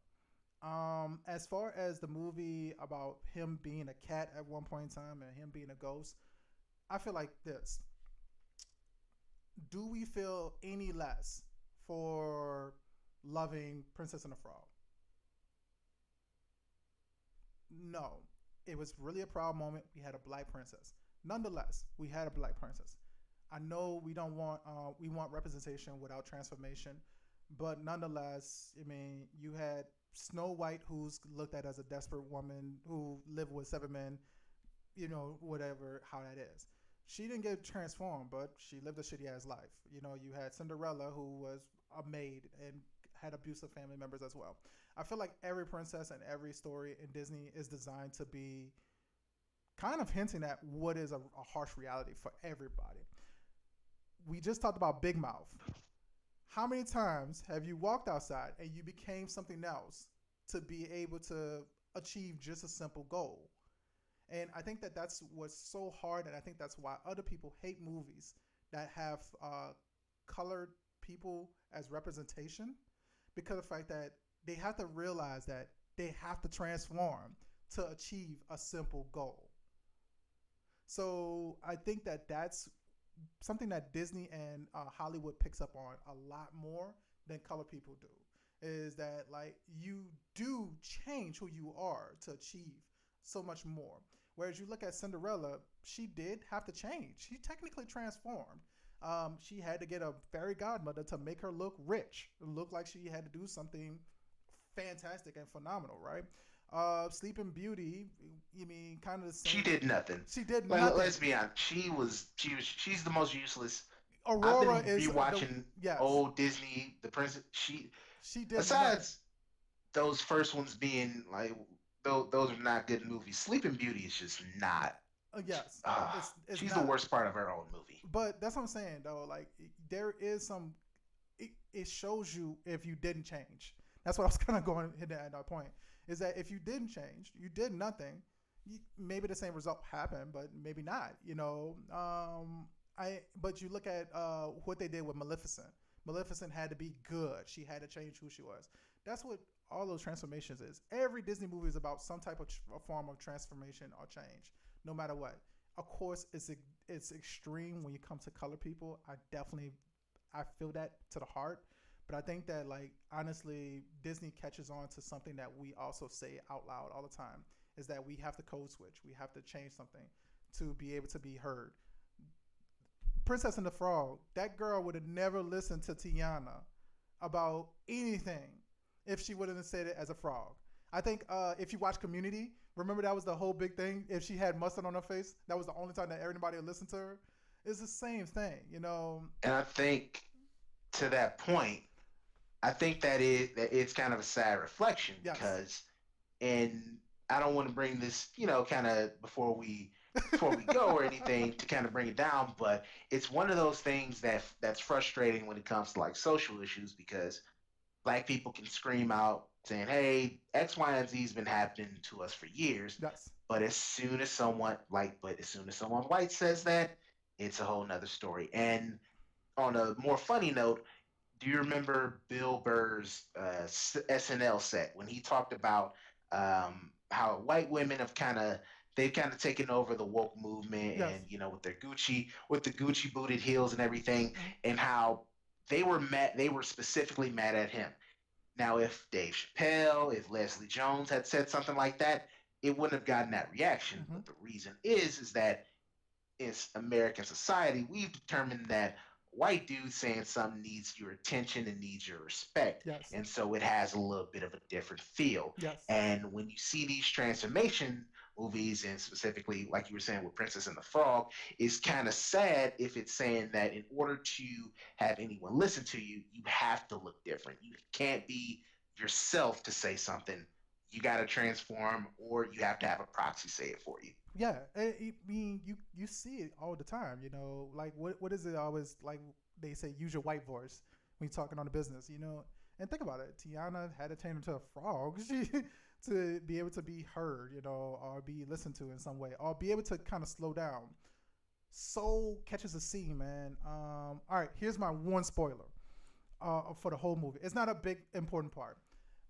As far as the movie about him being a cat at one point in time and him being a ghost, I feel like this. Do we feel any less for loving Princess and the Frog? No. It was really a proud moment. We had a black princess. Nonetheless, we had a black princess. I know we want representation without transformation, but nonetheless, I mean, you had Snow White, who's looked at as a desperate woman who lived with 7 men, whatever, how that is. She didn't get transformed, but she lived a shitty ass life. You had Cinderella, who was a maid and had abusive family members as well. I feel like every princess and every story in Disney is designed to be kind of hinting at what is a harsh reality for everybody. We just talked about Big Mouth. How many times have you walked outside and you became something else to be able to achieve just a simple goal? And I think that that's what's so hard, and I think that's why other people hate movies that have colored people as representation, because of the fact that they have to realize that they have to transform to achieve a simple goal. So I think that that's something that Disney and Hollywood picks up on a lot more than color people do. Is that like you do change who you are to achieve so much more. Whereas you look at Cinderella, she did have to change. She technically transformed. She had to get a fairy godmother to make her look rich, look like she had to do something fantastic and phenomenal, right? Sleeping Beauty, you mean kind of the She same. did nothing. She did Like, nothing. let's be honest. She's the most useless. I've Aurora been is the rewatching yes. old Disney, the princess. She, She did nothing. besides those first ones being like, those are not good movies. Sleeping Beauty is just not. Yes, Uh, it's she's the not. worst part of her own movie. But that's what I'm saying though. Like there is some. It shows you if you didn't change. That's what I was kind of going hitting at that point. Is that if you didn't change, you did nothing. Maybe the same result happened, but maybe not. But you look at what they did with Maleficent. Maleficent had to be good. She had to change who she was. That's what all those transformations is. Every Disney movie is about some type of a form of transformation or change, no matter what. Of course, it's extreme when you come to color people. I feel that to the heart. But I think that like honestly, Disney catches on to something that we also say out loud all the time is that we have to code switch. We have to change something to be able to be heard. Princess and the Frog, that girl would have never listened to Tiana about anything if she wouldn't have said it as a frog. I think if you watch Community, remember that was the whole big thing. If she had mustard on her face, that was the only time that everybody would listen to her. It's the same thing. And I think to that point, I think that it's kind of a sad reflection Yes. because, and I don't want to bring this, kind of before we go or anything to kind of bring it down, but it's one of those things that's frustrating when it comes to like social issues because black people can scream out saying, "Hey, X, Y, and Z has been happening to us for years," Yes. but as soon as someone white says that, it's a whole nother story. And on a more funny note, do you remember Bill Burr's SNL set when he talked about how white women they've kind of taken over the woke movement Yes. and with the Gucci booted heels and everything, Mhm. and how they were specifically mad at him. Now, if Dave Chappelle, if Leslie Jones had said something like that, it wouldn't have gotten that reaction. Mhm. But the reason is that is American society, we've determined that white dude saying something needs your attention and needs your respect. Yes. And so it has a little bit of a different feel. Yes. And when you see these transformation movies, and specifically, like you were saying with Princess and the Frog, it's kind of sad if it's saying that in order to have anyone listen to you, you have to look different. You can't be yourself to say something. You got to transform, or you have to have a proxy say it for you. Yeah, I mean, you see it all the time. Like what is it always like? They say use your white voice when you're talking on the business. And think about it. Tiana had to turn into a frog she, to be able to be heard. Or be listened to in some way, or be able to kind of slow down. Soul catches a scene, man. All right, here's my one spoiler for the whole movie. It's not a big important part,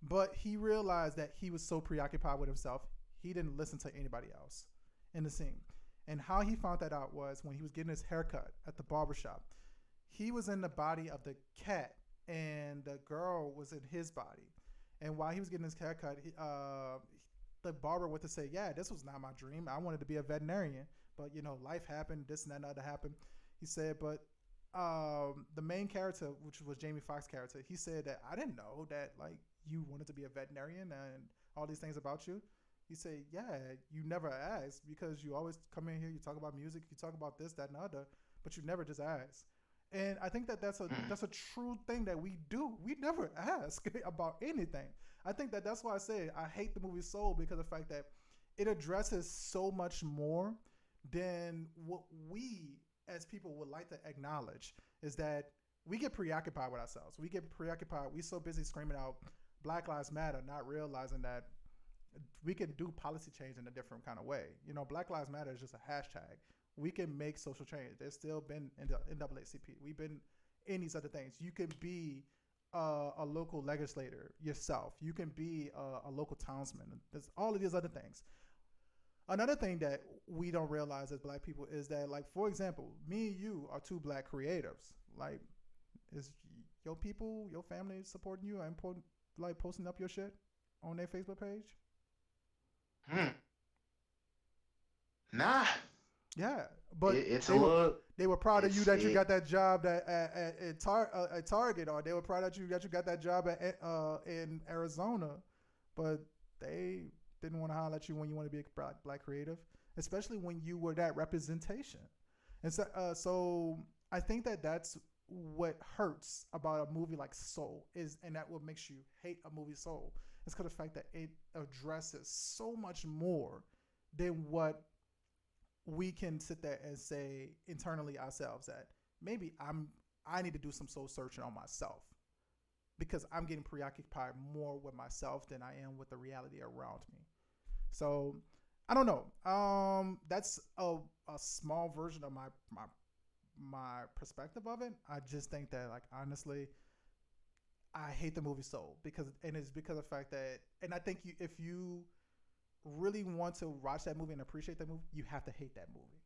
but he realized that he was so preoccupied with himself, he didn't listen to anybody else in the scene. And how he found that out was when he was getting his haircut at the barbershop. He was in the body of the cat, and the girl was in his body. And while he was getting his haircut, the barber went to say, "Yeah, this was not my dream. I wanted to be a veterinarian, but life happened. This and that and other happened." He said, but the main character, which was Jamie Foxx's character, he said that I didn't know that like you wanted to be a veterinarian and all these things about you. You say, yeah, you never ask because you always come in here, you talk about music, you talk about this, that, and the other, but you never just ask. And I think that Mm. that's a true thing that we do. We never ask about anything. I think that that's why I say I hate the movie Soul because of the fact that it addresses so much more than what we as people would like to acknowledge. Is that we get preoccupied with ourselves. We get preoccupied. We so busy screaming out Black Lives Matter, not realizing that we can do policy change in a different kind of way. You know, Black Lives Matter is just a hashtag. We can make social change. There's still been in the NAACP. We've been in these other things. You can be a local legislator yourself. You can be a local townsman. There's all of these other things. Another thing that we don't realize as black people is that, like, for example, me and you are two black creatives. Like, is your people, your family supporting you and like posting up your shit on their Facebook page? Hmm. Nah, Yeah, but it's a they were little. they were proud of you It's that you it. got that job at Target, or they were proud of you that you got that job in Arizona, but they didn't want to holler at you when you want to be a black creative, especially when you were that representation. And so I think that that's what hurts about a movie like Soul is, and that what makes you hate a movie Soul. It's because of the fact that it addresses so much more than what we can sit there and say internally ourselves that maybe I need to do some soul searching on myself because I'm getting preoccupied more with myself than I am with the reality around me. So I don't know. That's a small version of my perspective of it. I just think that, like, honestly, I hate the movie Soul because, and it's because of the fact that, and I think if you really want to watch that movie and appreciate that movie, you have to hate that movie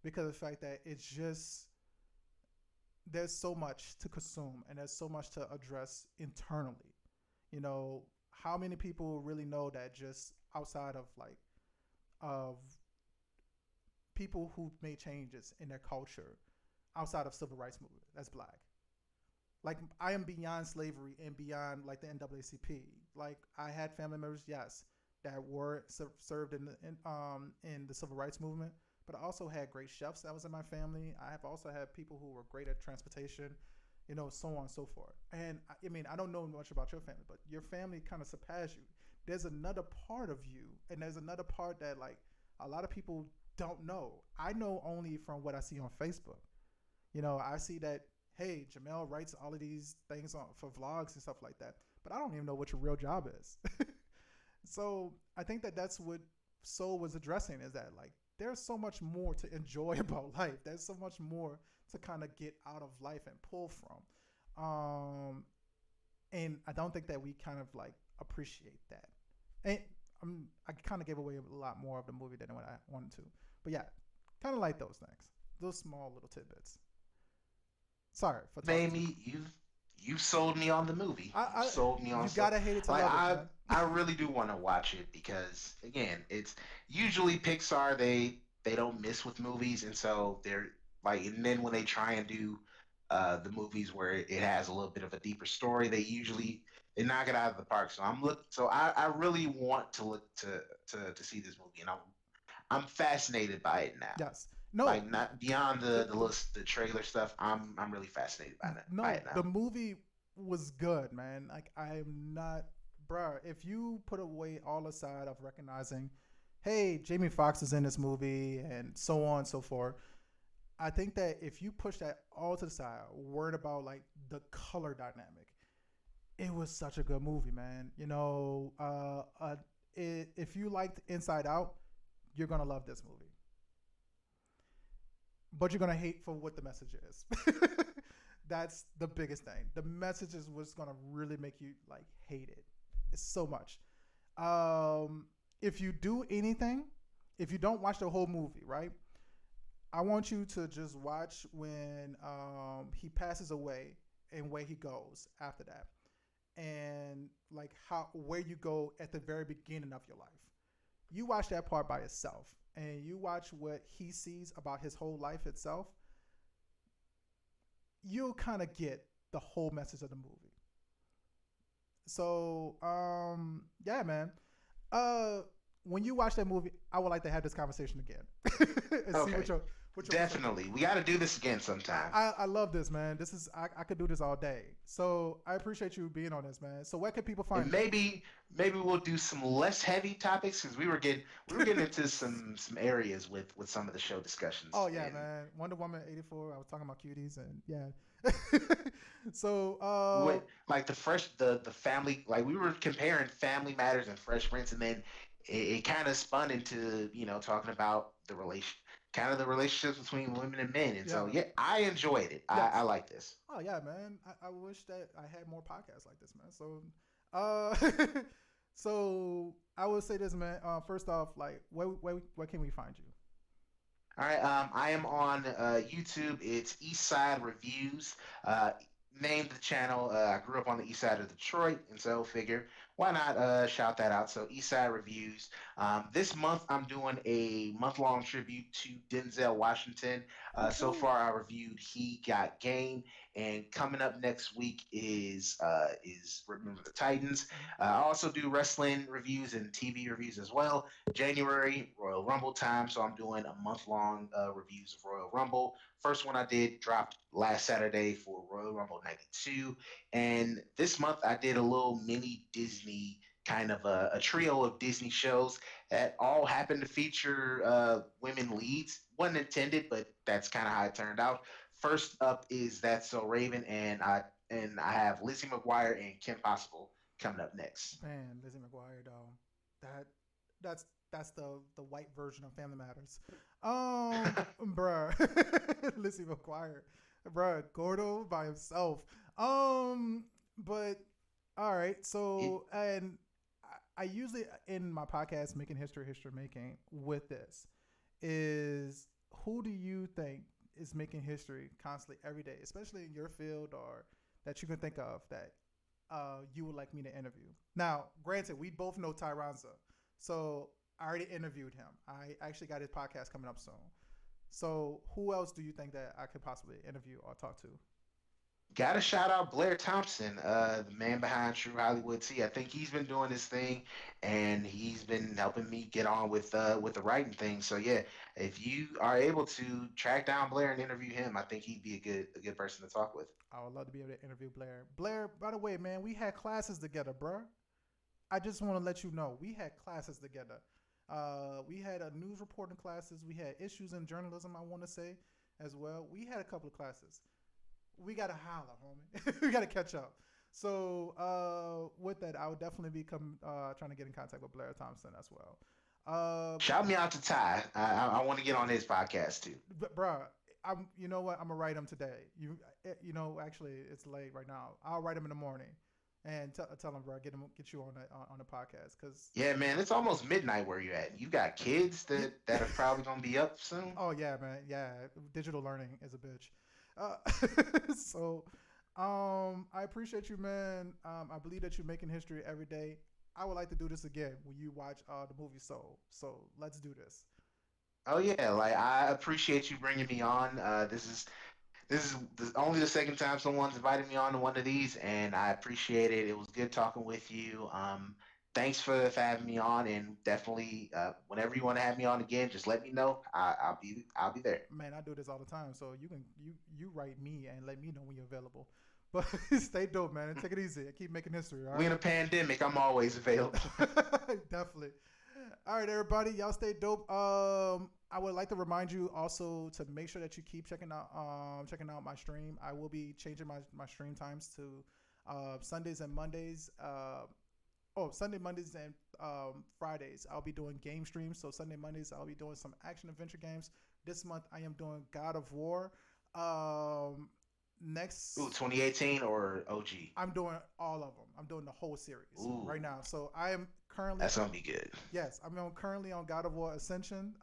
because of the fact that it's just there's so much to consume and there's so much to address internally. You know, how many people really know that just outside of like of people who made changes in their culture outside of civil rights movement that's black. Like, I am beyond slavery and beyond like the NAACP. Like, I had family members, yes, that were served in the civil rights movement, but I also had great chefs that was in my family. I have also had people who were great at transportation, you know, so on and so forth. And I mean, I don't know much about your family, but your family kind of surpassed you. There's another part of you, and there's another part that like a lot of people don't know. I know only from what I see on Facebook. You know, I see that, hey, Jamel writes all of these things for vlogs and stuff like that, but I don't even know what your real job is. So I think that that's what Soul was addressing is that, like, there's so much more to enjoy about life. There's so much more to kind of get out of life and pull from. And I don't think that we kind of like appreciate that. And I kind of gave away a lot more of the movie than what I wanted to. But yeah, kind of like those things, those small little tidbits. Sorry for talking Made too much. me. You've sold me on the movie. You've I sold me on you so gotta hate it to like love it, man. I really do want to watch it because again, it's usually Pixar they don't miss with movies, and so they're like, and then when they try and do the movies where it has a little bit of a deeper story, they knock it out of the park. So I really want to look to see this movie, and I'm fascinated by it now. Yes. No. Like, not beyond The the the trailer stuff. I'm really fascinated by no, it now. the movie was good, man. Like, I'm not, bruh. If you put away all aside of recognizing, hey, Jamie Foxx is in this movie and so on and so forth, I think that if you push that all to the side, worried about like the color dynamic, it was such a good movie, man. You know, if you liked Inside Out, you're gonna love this movie, but you're gonna hate for what the message is. That's the biggest thing. The message is what's gonna really make you like hate it. It's so much. If you do anything, if you don't watch the whole movie, right? I want you to just watch when he passes away and where he goes after that, and like how where you go at the very beginning of your life. You watch that part by itself, and you watch what he sees about his whole life itself. You'll kind of get the whole message of the movie. So yeah, man. Uh, when you watch that movie, I would like to have this conversation again and see Okay, what your perspective. definitely. We got to do this again sometime. I love this, man. This is I could do this all day. So I appreciate you being on this, man. So where can people And find you? maybe we'll do some less heavy topics because we were getting into some areas with some of the show Oh discussions yeah, and man. Wonder Woman 84. I was talking about cuties and yeah. So what like the family, like we were comparing Family Matters and Fresh Prince, and then it kind of spun into talking about the relationships between women and men, and so yeah. yeah, I enjoyed it. I Yes. like this. Oh yeah, man. I wish that I had more podcasts like this, man. So uh so I would say this, man. First off, like where can we find you? All right, I am on YouTube. It's East Side Reviews. Uh, Named the channel. I grew up on the east side of Detroit, and so figure why not shout that out. So East Side Reviews. This month I'm doing a month-long tribute to Denzel Washington. So Woohoo. far I reviewed He Got Game, and coming up next week is Remember the Titans. I also do wrestling reviews and TV reviews as well. January, Royal Rumble time. So I'm doing a month long reviews of Royal Rumble. First one I did dropped last Saturday for Royal Rumble 92. And this month I did a little mini Disney kind of a trio of Disney shows that all happen to feature women leads. Wasn't intended, but that's kind of how it turned out. First up is That's So Raven, and I have Lizzie McGuire and Kim Possible coming up next. Man, Lizzie McGuire, though. That that's that's the white version of Family Matters. Bruh, Lizzie McGuire, bruh, Gordo by himself. But all right. It, So and I usually in my podcast, making history making with this is who do you think is making history constantly every day, especially in your field or that you can think of that you would like me to interview. Now, granted, we both know Tyronza, so I already interviewed him. I actually got his podcast coming up soon. So, who else do you think that I could possibly interview or talk to? Got to shout out Blair Thompson, the man behind True Hollywood Tea. I think he's been doing this thing, and he's been helping me get on with the writing thing. So yeah, if you are able to track down Blair and interview him, I think he'd be a good person to talk with. I would love to be able to interview Blair. Blair, by the way, man, we had classes together, bruh. I just want to let you know we had classes together. We had a news reporting classes. We had issues in journalism. I want to say as well. We had a couple of classes. We gotta holler, homie. We gotta catch up. So with that, I would definitely be trying to get in contact with Blair Thompson as well. Uh, Shout me out to Ty. I want to get on his podcast too. bruh, you know what? I'm gonna write him today. You know, actually, it's late right now. I'll write him in the morning and tell him, bro, get you on the podcast because Yeah, man, it's almost midnight where you at. You got kids yeah. that are probably gonna be up soon. Oh yeah, man. Yeah, digital learning is a bitch. So, I appreciate you, man. I believe that you're making history every day. I would like to do this again when you watch the movie Soul. So let's do this. Oh yeah, like I appreciate you bringing me on. This is only the second time someone's invited me on to one of these, and I appreciate it. It was good talking with you. Thanks for having me on, and definitely whenever you want to have me on again, just let me know. I'll be there. Man, I do this all the time. So you write me and let me know when you're available. But stay dope, man, and take it easy. Keep making history. All We in right. a pandemic. I'm always available. Definitely. All right, everybody, y'all stay dope. I would like to remind you also to make sure that you keep checking out my stream. I will be changing my stream times to Sundays and Mondays. Sunday, Mondays, and Fridays. I'll be doing game streams. So Sunday, Mondays, I'll be doing some action adventure games. This month, I am doing God of War. Ooh, Next 2018 or OG. I'm doing all of them. I'm doing the whole series Ooh, right now. So I am currently, that's gonna be good. yes, currently on God of War Ascension.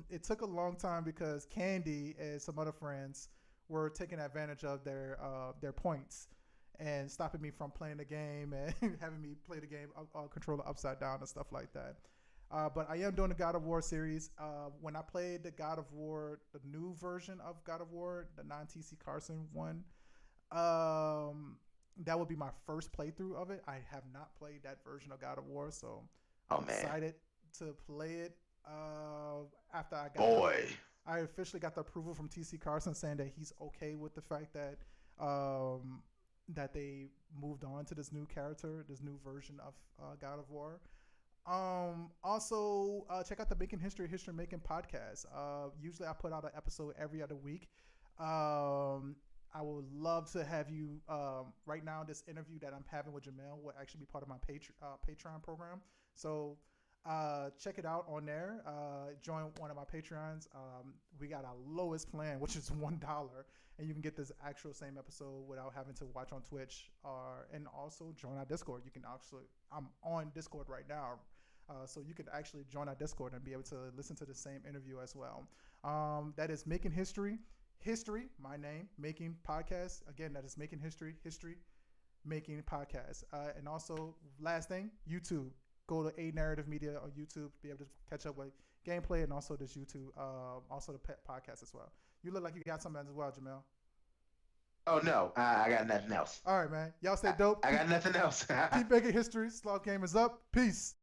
It took a long time because Candy and some other friends were taking advantage of their points and stopping me from playing the game and having me play the game controller upside down and stuff like that. But I am doing the God of War series. When I played the God of War, the new version of God of War, the non TC Carson one, um, that would be my first playthrough of it. I have not played that version of God of War, so I'm Oh man, excited to play it. After boy. I officially got the approval from TC Carson saying that he's okay with the fact that um, that they moved on to this new character, this new version of God of War. Also, check out the Making History Making podcast. Usually, I put out an episode every other week. I would love to have you. Right now, this interview that I'm having with Jamel will actually be part of my Patreon program. So check it out on there. Join one of my Patreons. We got our lowest plan, which is $1, and you can get this actual same episode without having to watch on Twitch. And also join our Discord. You can actually, I'm on Discord right now, so you can actually join our Discord and be able to listen to the same interview as well. That is Making History, my name, Making Podcast. Again, that is Making History Making Podcast. And also, last thing, YouTube. Go to A Narrative Media on YouTube to be able to catch up with gameplay and also this YouTube, also the pet podcast as well. You look like you got something as well, Jamel. Oh no, I got nothing else. All right, man. Y'all stay dope. I got nothing else. Keep making history. Sloth Game is up. Peace.